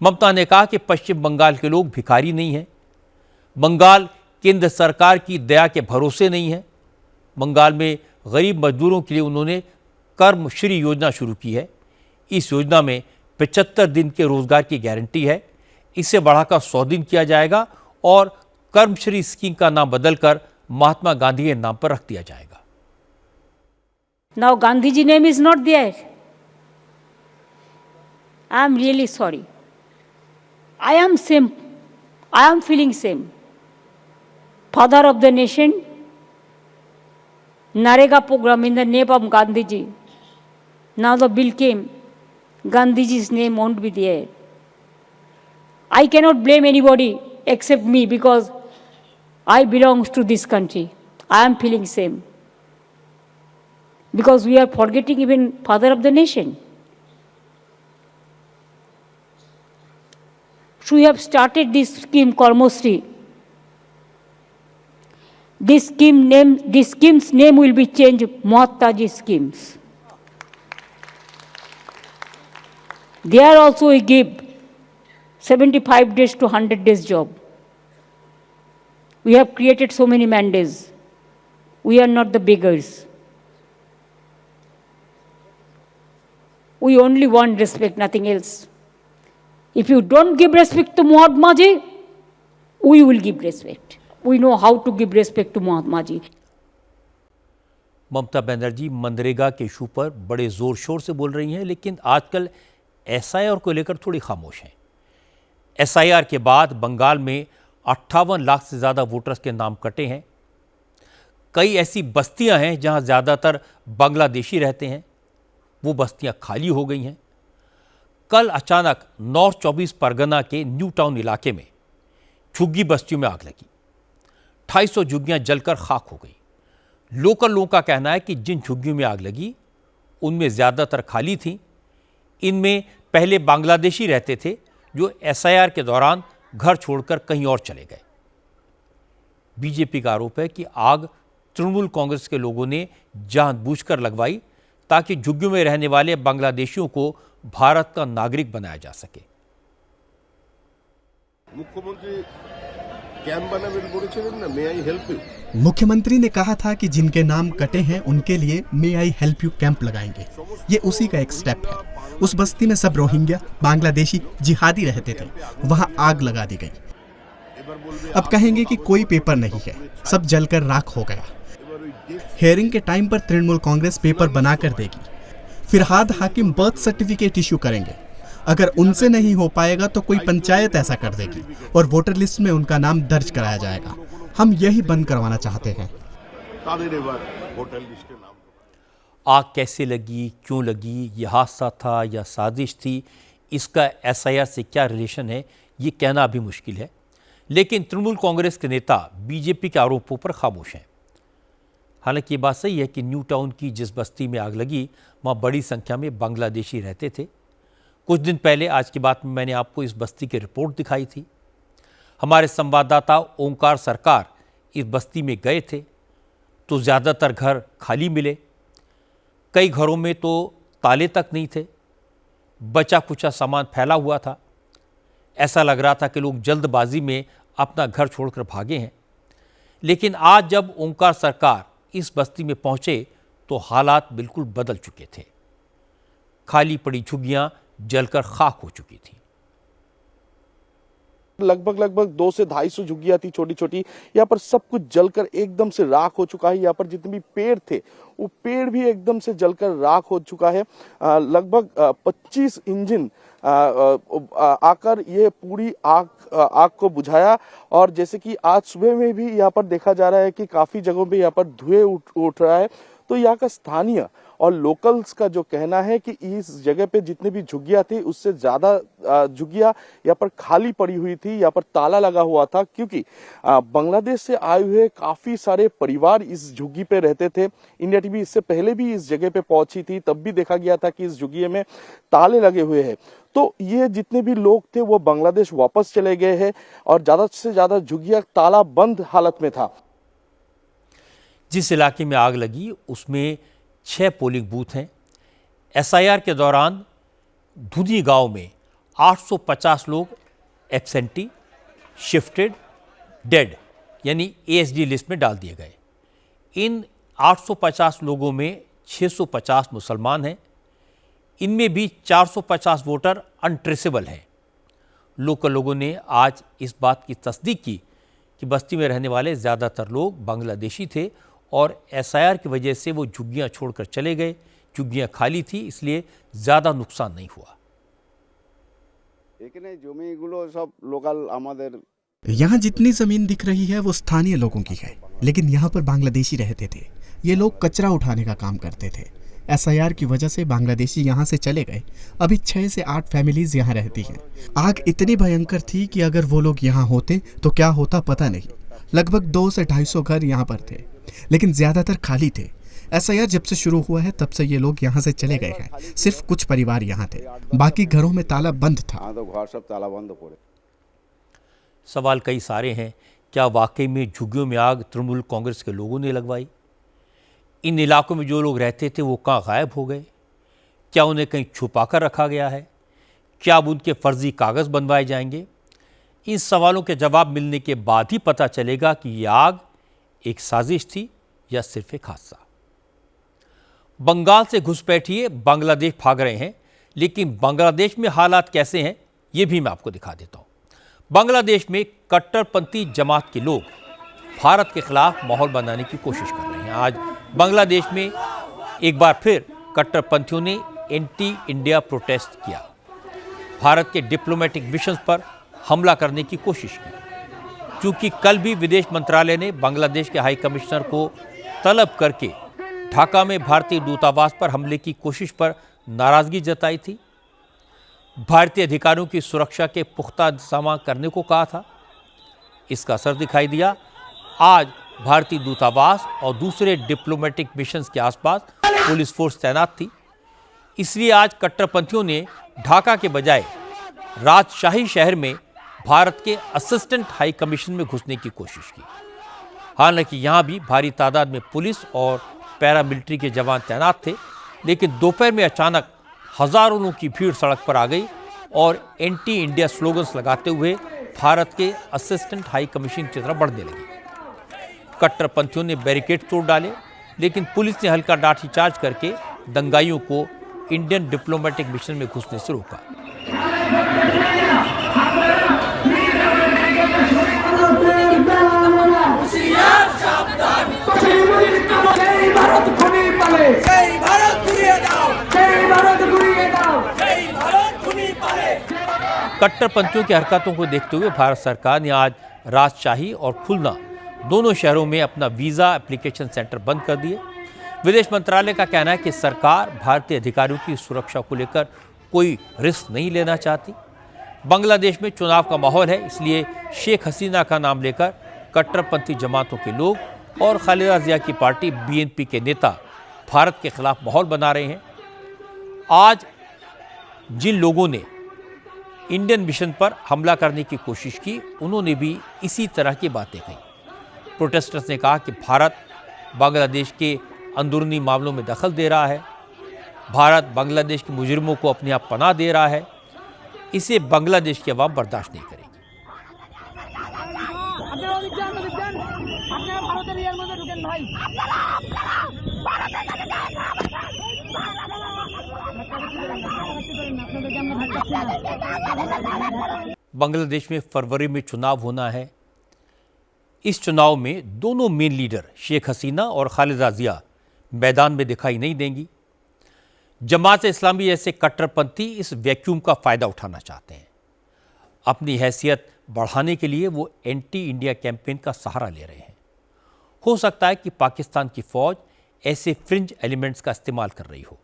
ममता ने कहा कि पश्चिम बंगाल के लोग भिखारी नहीं हैं, बंगाल केंद्र सरकार की दया के भरोसे नहीं है। बंगाल में गरीब मजदूरों के लिए उन्होंने कर्मश्री योजना शुरू की है। इस योजना में 75 दिन के रोजगार की गारंटी है। इसे बढ़ाकर 100 दिन किया जाएगा और कर्मश्री स्कीम का नाम बदलकर महात्मा गांधी के नाम पर रख दिया जाएगा। Now Gandhiji name is not there. I am really sorry. I am same. I am feeling same. Father of the nation, Narega program in the name of Gandhiji. Now the bill came. Gandhiji's name won't be there. I cannot blame anybody except me because I belong to this country. I am feeling same. Because we are forgetting even father of the nation. So we have started this scheme, Karmosri. This scheme's name will be changed, Mahatmaji schemes. There also we give 75 days to 100 days job. We have created so many mandates. We are not the beggars. We only want respect, nothing else. If you don't give respect to Mahatma Ji, we will give respect. We know how to give respect to Mahatma Ji. Mamata Banerjee MNREGA के issue पर बड़े जोर शोर से बोल रही हैं, लेकिन आजकल एसआईआर को लेकर थोड़ी खामोश हैं। एसआईआर के बाद बंगाल में 58 लाख से ज़्यादा वोटर्स के नाम कटे हैं। कई ऐसी बस्तियां हैं जहां ज़्यादातर बांग्लादेशी रहते हैं, वो बस्तियां खाली हो गई हैं। कल अचानक नॉर्थ 24 परगना के न्यू टाउन इलाके में झुग्गी बस्तियों में आग लगी। 250 झुग्गियां जलकर खाक हो गई। लोकल लोगों का कहना है कि जिन झुग्गियों में आग लगी उनमें ज़्यादातर खाली थीं। इनमें पहले बांग्लादेशी रहते थे जो एसआईआर के दौरान घर छोड़कर कहीं और चले गए। बीजेपी का आरोप है कि आग तृणमूल कांग्रेस के लोगों ने जानबूझकर लगवाई ताकि झुग्गियों में रहने वाले बांग्लादेशियों को भारत का नागरिक बनाया जा सके। मुख्यमंत्री ने कहा था कि जिनके नाम कटे हैं उनके लिए मे आई हेल्प यू कैंप लगाएंगे। ये उसी का एक स्टेप है। उस बस्ती में सब रोहिंग्या बांग्लादेशी जिहादी रहते थे, वहां आग लगा दी गई। अब कहेंगे कि कोई पेपर नहीं है, सब जलकर राख हो गया। हियरिंग के टाइम पर तृणमूल कांग्रेस पेपर बनाकर देगी। फिरहाद हाकिम बर्थ सर्टिफिकेट इश्यू करेंगे। अगर उनसे नहीं हो पाएगा तो कोई पंचायत ऐसा कर देगी और वोटर लिस्ट में उनका नाम दर्ज कराया जाएगा। हम यही बंद करवाना चाहते हैं। आग कैसे लगी, क्यों लगी, यह हादसा था या साजिश थी, इसका एसआईआर से क्या रिलेशन है, ये कहना अभी मुश्किल है। लेकिन तृणमूल कांग्रेस के नेता बीजेपी के आरोपों पर खामोश हैं। हालांकि ये बात सही है कि न्यू टाउन की जिस बस्ती में आग लगी वहाँ बड़ी संख्या में बांग्लादेशी रहते थे। कुछ दिन पहले आज की बात में मैंने आपको इस बस्ती की रिपोर्ट दिखाई थी। हमारे संवाददाता ओंकार सरकार इस बस्ती में गए थे तो ज़्यादातर घर खाली मिले। कई घरों में तो ताले तक नहीं थे, बचा कुचा सामान फैला हुआ था। ऐसा लग रहा था कि लोग जल्दबाजी में अपना घर छोड़कर भागे हैं। लेकिन आज जब ओंकार सरकार इस बस्ती में पहुंचे तो हालात बिल्कुल बदल चुके थे। खाली पड़ी झुग्गियां जलकर खाक हो चुकी थी। लगभग 200 से 250 झुग्गियां थी छोटी छोटी। यहाँ पर सब कुछ जलकर एकदम से राख हो चुका है। यहाँ पर जितने भी पेड़ थे वो पेड़ भी एकदम से जलकर राख हो चुका है। लगभग 25 इंजन आकर ये पूरी आग को बुझाया। और जैसे कि आज सुबह में भी यहाँ पर देखा जा रहा है कि काफी जगहों पे यहाँ पर धुएं उठ रहा है। तो यहाँ का स्थानीय और लोकल्स का जो कहना है कि इस जगह पे जितने भी झुग्गियां थी उससे ज्यादा झुग्गियां यहाँ पर खाली पड़ी हुई थी, यहाँ पर ताला लगा हुआ था, क्योंकि बांग्लादेश से आए हुए काफी सारे परिवार इस झुग्गी पे रहते थे। इंडिया टीवी इससे पहले भी इस जगह पे पहुंची थी, तब भी देखा गया था कि इस झुग्गी में ताले लगे हुए हैं। तो ये जितने भी लोग थे वो बांग्लादेश वापस चले गए हैं और ज्यादा से ज्यादा झुग्गियां ताला बंद हालत में था। जिस इलाके में आग लगी उसमें 6 पोलिंग बूथ हैं। एसआईआर के दौरान धुनी गांव में 850 लोग एब्सेंटी, शिफ्टेड, डेड यानी ASD लिस्ट में डाल दिए गए। इन 850 लोगों में 650 मुसलमान हैं। इनमें भी 450 वोटर अनट्रेसेबल हैं। लोकल लोगों ने आज इस बात की तस्दीक की कि बस्ती में रहने वाले ज़्यादातर लोग बांग्लादेशी थे और SIR की वजह से वो झुग्गियाँ छोड़कर चले गए। झुग्गियाँ खाली थी, इसलिए ज़्यादा नुकसान नहीं हुआ। यहाँ जितनी जमीन दिख रही है वो स्थानीय लोगों की है, लेकिन यहाँ पर बांग्लादेशी रहते थे। ये लोग कचरा उठाने का काम करते थे। SIR की वजह से बांग्लादेशी यहाँ से चले गए। अभी 6 से 8 फैमिलीज यहाँ रहती हैं। आग इतनी भयंकर थी कि अगर वो लोग यहाँ होते तो क्या होता पता नहीं। लगभग 200 से 250 घर यहाँ पर थे, लेकिन ज्यादातर खाली थे। SIR जब से शुरू हुआ है तब से ये लोग यहाँ से चले गए हैं। सिर्फ कुछ परिवार यहाँ थे, बाकी घरों में ताला बंद था। सवाल कई सारे हैं। क्या वाकई में झुग्गियों में आग तृणमूल कांग्रेस के लोगों ने लगवाई? इन इलाकों में जो लोग रहते थे वो कहाँ गायब हो गए? क्या उन्हें कहीं छुपा कर रखा गया है? क्या अब उनके फर्जी कागज़ बनवाए जाएंगे? इन सवालों के जवाब मिलने के बाद ही पता चलेगा कि ये आग एक साजिश थी या सिर्फ एक हादसा। बंगाल से घुसपैठिए बांग्लादेश भाग रहे हैं, लेकिन बांग्लादेश में हालात कैसे हैं ये भी मैं आपको दिखा देता हूँ। बांग्लादेश में कट्टरपंथी जमात के लोग भारत के खिलाफ माहौल बनाने की कोशिश कर रहे हैं। आज बांग्लादेश में एक बार फिर कट्टरपंथियों ने एंटी इंडिया प्रोटेस्ट किया। भारत के डिप्लोमेटिक मिशन पर हमला करने की कोशिश की। क्योंकि कल भी विदेश मंत्रालय ने बांग्लादेश के हाई कमिश्नर को तलब करके ढाका में भारतीय दूतावास पर हमले की कोशिश पर नाराजगी जताई थी। भारतीय अधिकारियों की सुरक्षा के पुख्ता इंतजाम करने को कहा था। इसका असर दिखाई दिया। आज भारतीय दूतावास और दूसरे डिप्लोमेटिक मिशंस के आसपास पुलिस फोर्स तैनात थी। इसलिए आज कट्टरपंथियों ने ढाका के बजाय राजशाही शहर में भारत के असिस्टेंट हाई कमीशन में घुसने की कोशिश की। हालांकि यहां भी भारी तादाद में पुलिस और पैरामिलिट्री के जवान तैनात थे, लेकिन दोपहर में अचानक हजारों लोगों की भीड़ सड़क पर आ गई और एंटी इंडिया स्लोगन्स लगाते हुए भारत के असिस्टेंट हाई कमीशन की तरफ बढ़ने लगी। कट्टरपंथियों ने बैरिकेड तोड़ डाले, लेकिन पुलिस ने हल्का लाठीचार्ज करके दंगाइयों को इंडियन डिप्लोमेटिक मिशन में घुसने से रोका। कट्टरपंथियों की हरकतों को देखते हुए भारत सरकार ने आज राजशाही और खुलना दोनों शहरों में अपना वीज़ा एप्लीकेशन सेंटर बंद कर दिए। विदेश मंत्रालय का कहना है कि सरकार भारतीय अधिकारियों की सुरक्षा को लेकर कोई रिस्क नहीं लेना चाहती। बांग्लादेश में चुनाव का माहौल है, इसलिए शेख हसीना का नाम लेकर कट्टरपंथी जमातों के लोग और खालिदा जिया की पार्टी BNP के नेता भारत के खिलाफ माहौल बना रहे हैं। आज जिन लोगों ने इंडियन मिशन पर हमला करने की कोशिश की, उन्होंने भी इसी तरह की बातें कही। प्रोटेस्टर्स ने कहा कि भारत बांग्लादेश के अंदरूनी मामलों में दखल दे रहा है, भारत बांग्लादेश के मुजरिमों को अपने आप पनाह दे रहा है। इसे बांग्लादेश की आवाम बर्दाश्त नहीं करेगी। बांग्लादेश में फरवरी में चुनाव होना है। इस चुनाव में दोनों मेन लीडर शेख हसीना और खालिदा जिया मैदान में दिखाई नहीं देंगी। जमात इस्लामी जैसे कट्टरपंथी इस वैक्यूम का फायदा उठाना चाहते हैं। अपनी हैसियत बढ़ाने के लिए वो एंटी इंडिया कैंपेन का सहारा ले रहे हैं। हो सकता है कि पाकिस्तान की फौज ऐसे फ्रिंज एलिमेंट्स का इस्तेमाल कर रही हो,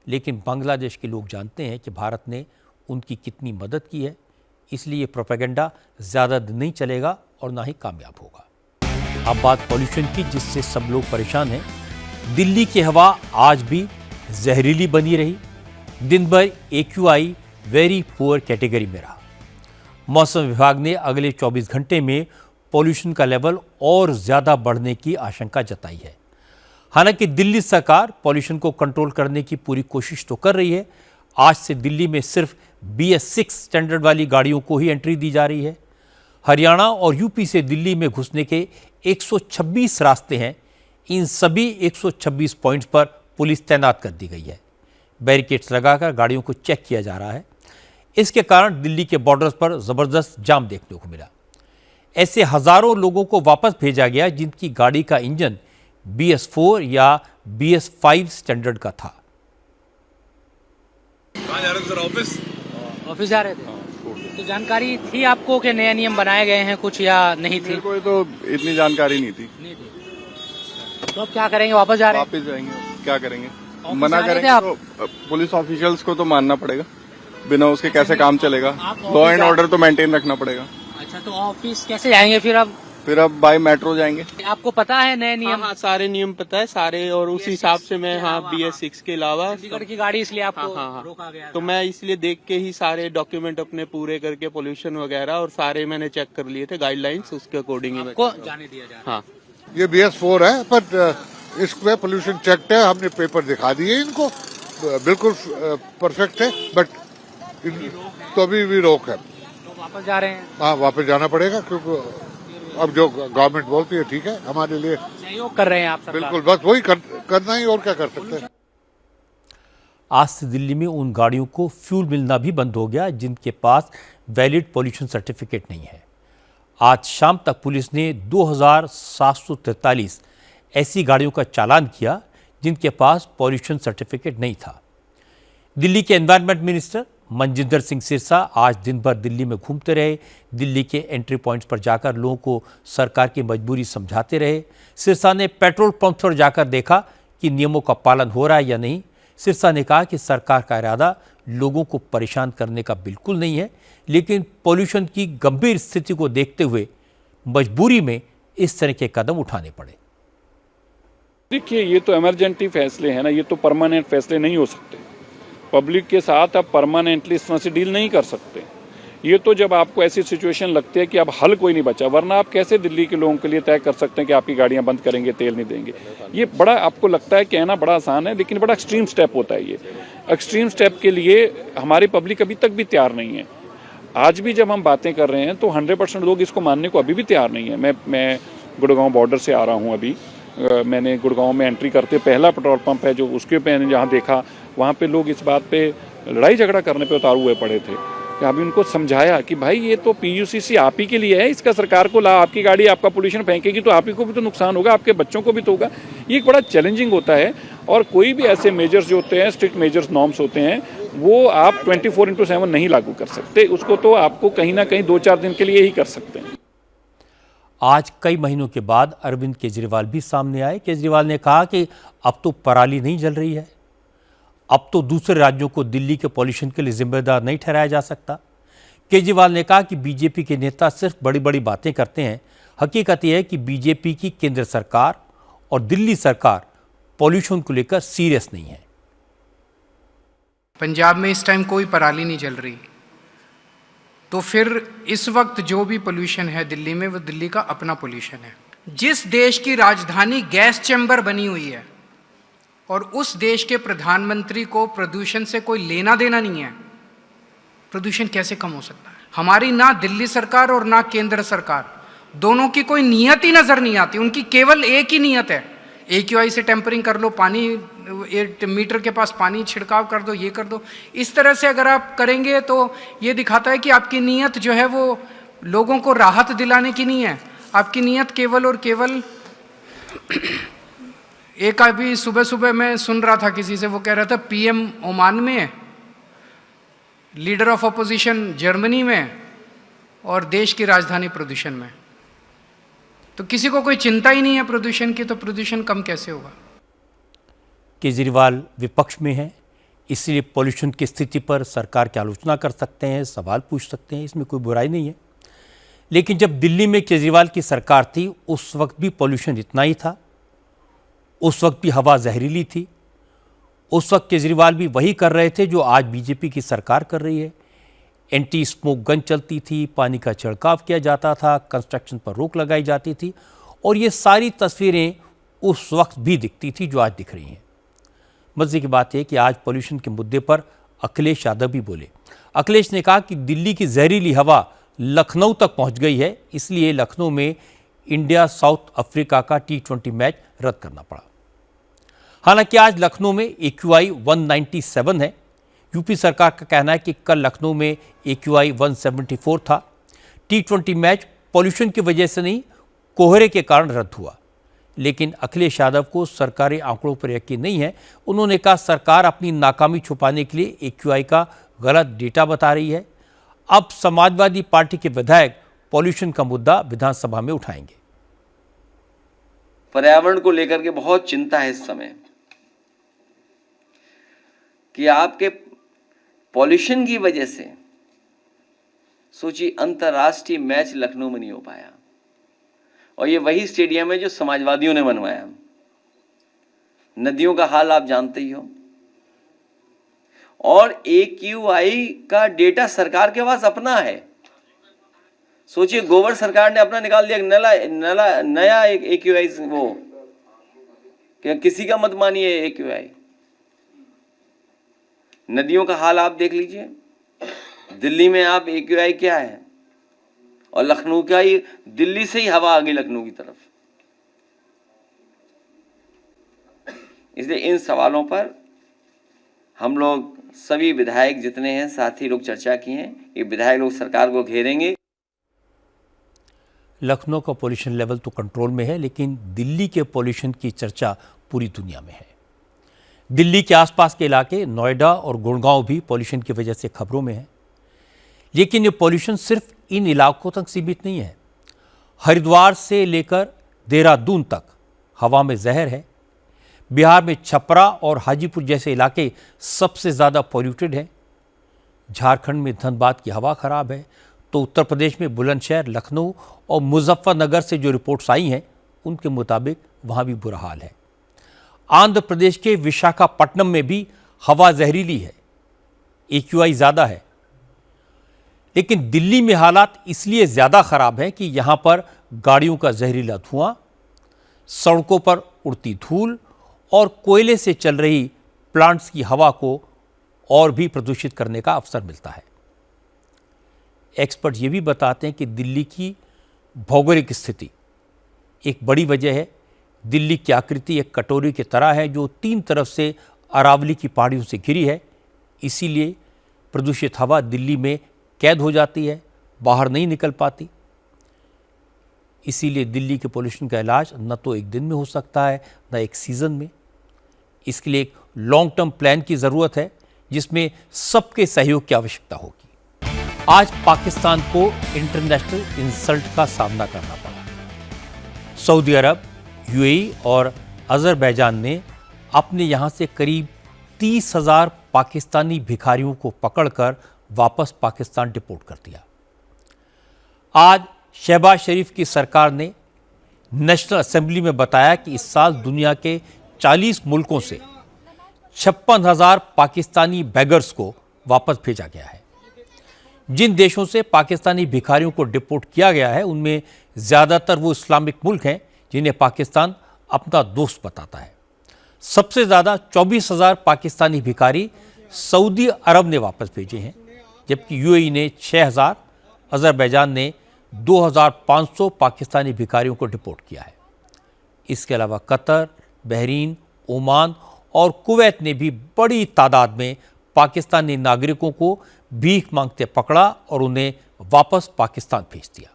लेकिन बांग्लादेश के लोग जानते हैं कि भारत ने उनकी कितनी मदद की है। इसलिए ये प्रोपेगेंडा ज़्यादा दिन नहीं चलेगा और ना ही कामयाब होगा। अब बात पॉल्यूशन की, जिससे सब लोग परेशान हैं। दिल्ली की हवा आज भी जहरीली बनी रही। दिन भर AQI वेरी पुअर कैटेगरी में रहा। मौसम विभाग ने अगले 24 घंटे में पॉल्यूशन का लेवल और ज़्यादा बढ़ने की आशंका जताई है। हालांकि दिल्ली सरकार पॉल्यूशन को कंट्रोल करने की पूरी कोशिश तो कर रही है। आज से दिल्ली में सिर्फ BS6 स्टैंडर्ड वाली गाड़ियों को ही एंट्री दी जा रही है। हरियाणा और यूपी से दिल्ली में घुसने के 126 रास्ते हैं। इन सभी 126 पॉइंट्स पर पुलिस तैनात कर दी गई है। बैरिकेड्स लगाकर गाड़ियों को चेक किया जा रहा है। इसके कारण दिल्ली के बॉर्डर्स पर जबरदस्त जाम देखने को मिला। ऐसे हजारों लोगों को वापस भेजा गया जिनकी गाड़ी का इंजन BS4 या BS5 स्टैंडर्ड का था। कहाँ जा रहे थे सर? ऑफिस जा रहे थे। तो जानकारी थी आपको कि नए नियम बनाए गए हैं कुछ या नहीं थी? मेरे को तो इतनी जानकारी नहीं थी। तो अब क्या करेंगे? वापस जा रहे हैं? वापस जाएंगे, क्या करेंगे? ऑफिस मना जा रहे थे करेंगे आप? तो पुलिस ऑफिशियल्स को तो मानना पड़ेगा, बिना उसके कैसे काम चलेगा? लॉ एंड ऑर्डर तो मेंटेन रखना पड़ेगा। अच्छा, तो ऑफिस कैसे जाएंगे फिर अब? फिर अब बाय मेट्रो जाएंगे। आपको पता है नए नियम? हाँ, सारे नियम पता है सारे, और उस हिसाब से मैं BS6 के अलावा चंडीगढ़ की गाड़ी इसलिए आपको हाँ। रोका गया तो मैं इसलिए देख के ही सारे डॉक्यूमेंट अपने पूरे करके पोल्यूशन वगैरह और सारे मैंने चेक कर लिए थे, गाइडलाइंस उसके अकॉर्डिंग ही को जाने दिया जा रहा है। हाँ, ये BS4 है, पर इसमें पोल्यूशन चेक है, हमने पेपर दिखा दिए इनको, बिल्कुल परफेक्ट है, बट तो अभी भी रोक है। तो वापस जा रहे हैं? हाँ, वापस जाना पड़ेगा, क्योंकि अब जो गवर्नमेंट बोलती है ठीक है, हमारे लिए सहयोग कर रहे हैं आप सरकार? बिल्कुल, बस वही करना ही, और क्या कर सकते हैं। आज से दिल्ली में उन गाड़ियों को फ्यूल मिलना भी बंद हो गया जिनके पास वैलिड पॉल्यूशन सर्टिफिकेट नहीं है। आज शाम तक पुलिस ने 2743 ऐसी गाड़ियों का चालान किया जिनके पास पॉल्यूशन सर्टिफिकेट नहीं था। दिल्ली के एनवायरनमेंट मिनिस्टर मनजिंदर सिंह सिरसा आज दिन भर दिल्ली में घूमते रहे। दिल्ली के एंट्री पॉइंट्स पर जाकर लोगों को सरकार की मजबूरी समझाते रहे। सिरसा ने पेट्रोल पंप पर जाकर देखा कि नियमों का पालन हो रहा है या नहीं। सिरसा ने कहा कि सरकार का इरादा लोगों को परेशान करने का बिल्कुल नहीं है, लेकिन पॉल्यूशन की गंभीर स्थिति को देखते हुए मजबूरी में इस तरह के कदम उठाने पड़े। देखिए, ये तो इमरजेंसी फैसले हैं ना, ये तो परमानेंट फैसले नहीं हो सकते। पब्लिक के साथ आप परमानेंटली इस तरह से डील नहीं कर सकते। ये तो जब आपको ऐसी सिचुएशन लगती है कि अब हल कोई नहीं बचा, वरना आप कैसे दिल्ली के लोगों के लिए तय कर सकते हैं कि आपकी गाड़ियां बंद करेंगे, तेल नहीं देंगे। ये बड़ा आपको लगता है कहना बड़ा आसान है, लेकिन बड़ा एक्सट्रीम स्टेप होता है। ये एक्सट्रीम स्टेप के लिए हमारी पब्लिक अभी तक भी तैयार नहीं है। आज भी जब हम बातें कर रहे हैं तो 100% लोग इसको मानने को अभी भी तैयार नहीं है। मैं गुड़गांव बॉर्डर से आ रहा हूँ अभी। मैंने गुड़गांव में एंट्री करते पहला पेट्रोल पंप है जो, उसके पे मैंने जहाँ देखा वहाँ पे लोग इस बात पे लड़ाई झगड़ा करने पे उतारू हुए पड़े थे। अभी उनको समझाया कि भाई ये तो PUCC आप ही के लिए है, इसका सरकार को आपकी गाड़ी आपका पोल्यूशन फेंकेगी तो आप ही को भी तो नुकसान होगा, आपके बच्चों को भी तो होगा। ये एक बड़ा चैलेंजिंग होता है। और कोई भी ऐसे मेजर्स जो होते हैं, स्ट्रिक्ट मेजर्स नॉर्म्स होते हैं, वो आप 24/7 नहीं लागू कर सकते। उसको तो आपको कहीं ना कहीं 2-4 दिन के लिए ही कर सकते हैं। आज कई महीनों के बाद अरविंद केजरीवाल भी सामने आए। केजरीवाल ने कहा कि अब तो पराली नहीं जल रही है, अब तो दूसरे राज्यों को दिल्ली के पॉल्यूशन के लिए जिम्मेदार नहीं ठहराया जा सकता। केजरीवाल ने कहा कि बीजेपी के नेता सिर्फ बड़ी बड़ी बातें करते हैं। हकीकत यह है कि बीजेपी की केंद्र सरकार और दिल्ली सरकार पॉल्यूशन को लेकर सीरियस नहीं है। पंजाब में इस टाइम कोई पराली नहीं जल रही, तो फिर इस वक्त जो भी पोल्यूशन है दिल्ली में, वो दिल्ली का अपना पोल्यूशन है। जिस देश की राजधानी गैस चैम्बर बनी हुई है और उस देश के प्रधानमंत्री को प्रदूषण से कोई लेना देना नहीं है, प्रदूषण कैसे कम हो सकता है? हमारी ना दिल्ली सरकार और ना केंद्र सरकार, दोनों की कोई नियत ही नजर नहीं आती। उनकी केवल एक ही नियत है, AQI से टेम्परिंग कर लो, पानी 1 मीटर के पास पानी छिड़काव कर दो, ये कर दो। इस तरह से अगर आप करेंगे तो ये दिखाता है कि आपकी नीयत जो है वो लोगों को राहत दिलाने की नहीं है। आपकी नीयत केवल और केवल एक अभी सुबह सुबह मैं सुन रहा था किसी से, वो कह रहा था PM ओमान में, लीडर ऑफ अपोजिशन जर्मनी में और देश की राजधानी प्रदूषण में। तो किसी को कोई चिंता ही नहीं है प्रदूषण की, तो प्रदूषण कम कैसे होगा? केजरीवाल विपक्ष में है, इसलिए पॉल्यूशन की स्थिति पर सरकार की आलोचना कर सकते हैं, सवाल पूछ सकते हैं, इसमें कोई बुराई नहीं है। लेकिन जब दिल्ली में केजरीवाल की सरकार थी उस वक्त भी पॉल्यूशन इतना ही था, उस वक्त भी हवा जहरीली थी, उस वक्त केजरीवाल भी वही कर रहे थे जो आज बीजेपी की सरकार कर रही है। एंटी स्मोक गन चलती थी, पानी का छिड़काव किया जाता था, कंस्ट्रक्शन पर रोक लगाई जाती थी, और ये सारी तस्वीरें उस वक्त भी दिखती थी जो आज दिख रही हैं। मजे की बात है कि आज पॉल्यूशन के मुद्दे पर अखिलेश यादव भी बोले। अखिलेश ने कहा कि दिल्ली की जहरीली हवा लखनऊ तक पहुंच गई है, इसलिए लखनऊ में इंडिया साउथ अफ्रीका का T20 मैच रद्द करना पड़ा। हालांकि आज लखनऊ में AQI 197 है। यूपी सरकार का कहना है कि कल लखनऊ में AQI 174 था। T20 मैच पॉल्यूशन की वजह से नहीं, कोहरे के कारण रद्द हुआ। लेकिन अखिलेश यादव को सरकारी आंकड़ों पर यकीन नहीं है। उन्होंने कहा सरकार अपनी नाकामी छुपाने के लिए AQI का गलत डेटा बता रही है। अब समाजवादी पार्टी के विधायक पॉल्यूशन का मुद्दा विधानसभा में उठाएंगे। पर्यावरण को लेकर के बहुत चिंता है इस समय कि आपके पॉल्यूशन की वजह से सोचिए अंतर्राष्ट्रीय मैच लखनऊ में नहीं हो पाया, और ये वही स्टेडियम है जो समाजवादियों ने बनवाया। नदियों का हाल आप जानते ही हो, और AQI का डेटा सरकार के पास अपना है। सोचिए गोबर सरकार ने अपना निकाल दिया, नया एक AQI, वो क्या किसी का मत मानिए AQI। नदियों का हाल आप देख लीजिए, दिल्ली में आप AQI क्या है, और लखनऊ का ही, दिल्ली से ही हवा आ गई लखनऊ की तरफ। इसलिए इन सवालों पर हम लोग सभी विधायक जितने हैं साथी लोग चर्चा की हैं। ये विधायक लोग सरकार को घेरेंगे। लखनऊ का पॉल्यूशन लेवल तो कंट्रोल में है, लेकिन दिल्ली के पॉल्यूशन की चर्चा पूरी दुनिया में है। दिल्ली के आसपास के इलाके नोएडा और गुड़गांव भी पॉल्यूशन की वजह से खबरों में है। लेकिन ये पॉल्यूशन सिर्फ इन इलाकों तक सीमित नहीं है। हरिद्वार से लेकर देहरादून तक हवा में जहर है। बिहार में छपरा और हाजीपुर जैसे इलाके सबसे ज़्यादा पॉल्यूटेड हैं। झारखंड में धनबाद की हवा खराब है, तो उत्तर प्रदेश में बुलंदशहर, लखनऊ और मुजफ्फरनगर से जो रिपोर्ट्स आई हैं उनके मुताबिक वहाँ भी बुरा हाल है। आंध्र प्रदेश के विशाखापट्टनम में भी हवा जहरीली है, AQI ज़्यादा है। लेकिन दिल्ली में हालात इसलिए ज़्यादा ख़राब हैं कि यहाँ पर गाड़ियों का जहरीला धुआं, सड़कों पर उड़ती धूल और कोयले से चल रही प्लांट्स की हवा को और भी प्रदूषित करने का अवसर मिलता है। एक्सपर्ट ये भी बताते हैं कि दिल्ली की भौगोलिक स्थिति एक बड़ी वजह है। दिल्ली की आकृति एक कटोरी की तरह है जो 3 तरफ से अरावली की पहाड़ियों से घिरी है। इसीलिए प्रदूषित हवा दिल्ली में कैद हो जाती है, बाहर नहीं निकल पाती। इसीलिए दिल्ली के पोल्यूशन का इलाज न तो एक दिन में हो सकता है, न एक सीज़न में। इसके लिए एक लॉन्ग टर्म प्लान की ज़रूरत है जिसमें सबके सहयोग की आवश्यकता होगी। आज पाकिस्तान को इंटरनेशनल इंसल्ट का सामना करना पड़ा। सऊदी अरब, UAE और अज़रबैजान ने अपने यहाँ से करीब 30,000 पाकिस्तानी भिखारियों को पकड़कर वापस पाकिस्तान डिपोर्ट कर दिया। आज शहबाज शरीफ की सरकार ने नेशनल असेंबली में बताया कि इस साल दुनिया के 40 मुल्कों से 56,000 पाकिस्तानी बैगर्स को वापस भेजा गया है। जिन देशों से पाकिस्तानी भिखारियों को डिपोर्ट किया गया है उनमें ज़्यादातर वो इस्लामिक मुल्क हैं जिन्हें पाकिस्तान अपना दोस्त बताता है। सबसे ज़्यादा 24,000 पाकिस्तानी भिखारी सऊदी अरब ने वापस भेजे हैं, जबकि UAE ने 6,000, अज़रबैजान ने 2,500 पाकिस्तानी भिखारियों को डिपोर्ट किया है। इसके अलावा कतर, बहरीन, ओमान और कुवैत ने भी बड़ी तादाद में पाकिस्तानी नागरिकों को भीख मांगते पकड़ा और उन्हें वापस पाकिस्तान भेज दिया।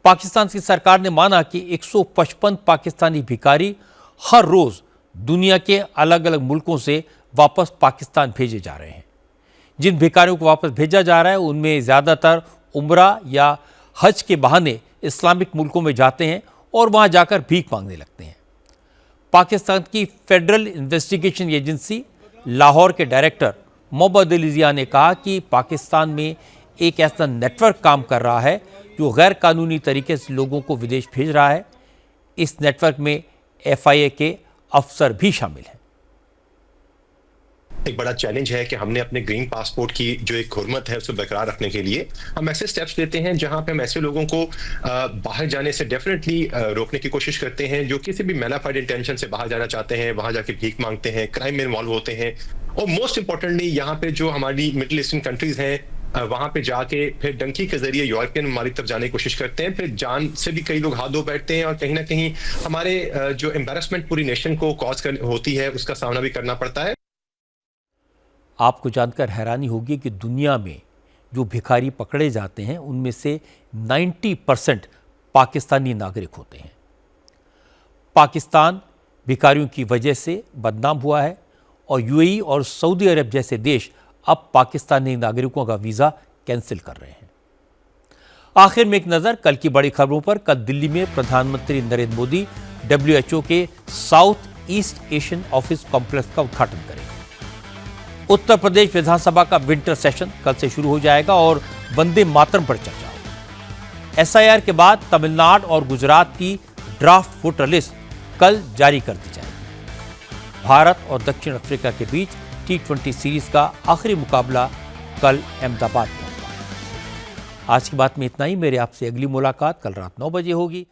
पाकिस्तान की सरकार ने माना कि 155 पाकिस्तानी भिखारी हर रोज़ दुनिया के अलग अलग मुल्कों से वापस पाकिस्तान भेजे जा रहे हैं। जिन भिखारियों को वापस भेजा जा रहा है उनमें ज़्यादातर उम्रा या हज के बहाने इस्लामिक मुल्कों में जाते हैं और वहाँ जाकर भीख मांगने लगते हैं। पाकिस्तान की फेडरल इन्वेस्टिगेशन एजेंसी लाहौर के डायरेक्टर मोहम्मद अली ज़िया ने कहा कि पाकिस्तान में एक ऐसा नेटवर्क काम कर रहा है जो गैर कानूनी तरीके से लोगों को विदेश भेज रहा है। इस नेटवर्क में FIA के अफसर भी शामिल हैं। एक बड़ा चैलेंज है कि हमने अपने ग्रीन पासपोर्ट की जो एक हुर्मत है उसे बरकरार रखने के लिए हम ऐसे स्टेप्स लेते हैं जहां पे हम ऐसे लोगों को बाहर जाने से डेफिनेटली रोकने की कोशिश करते हैं जो किसी भी मैलाफाइड इंटेंशन से बाहर जाना चाहते हैं, वहां जाके भीख मांगते हैं, क्राइम में इन्वॉल्व होते हैं। और मोस्ट इंपॉर्टेंटली यहाँ पे जो हमारी मिडिल ईस्टर्न कंट्रीज हैं वहां पे जाके फिर डंकी के जरिए यूरोपियन ममालिक तक जाने की कोशिश करते हैं, फिर जान से भी कई लोग हाथ धो बैठते हैं और कहीं ना कहीं हमारे जो एम्बैरसमेंट पूरी नेशन को कॉज होती है उसका सामना भी करना पड़ता है। आपको जानकर हैरानी होगी कि दुनिया में जो भिखारी पकड़े जाते हैं उनमें से 90% पाकिस्तानी नागरिक होते हैं। पाकिस्तान भिखारियों की वजह से बदनाम हुआ है और यूएई और सऊदी अरब जैसे देश अब पाकिस्तानी नागरिकों का वीज़ा कैंसिल कर रहे हैं। आखिर में एक नज़र कल की बड़ी खबरों पर। कल दिल्ली में प्रधानमंत्री नरेंद्र मोदी WHO के south east Asian office complex का उद्घाटन करेंगे। उत्तर प्रदेश विधानसभा का विंटर सेशन कल से शुरू हो जाएगा और वंदे मातरम पर चर्चा होगी। SIR के बाद तमिलनाडु और गुजरात की ड्राफ्ट वोटर लिस्ट कल जारी कर दी जाएगी। भारत और दक्षिण अफ्रीका के बीच T20 सीरीज का आखिरी मुकाबला कल अहमदाबाद में होगा। आज की बात में इतना ही। मेरे आपसे अगली मुलाकात कल रात 9 बजे होगी।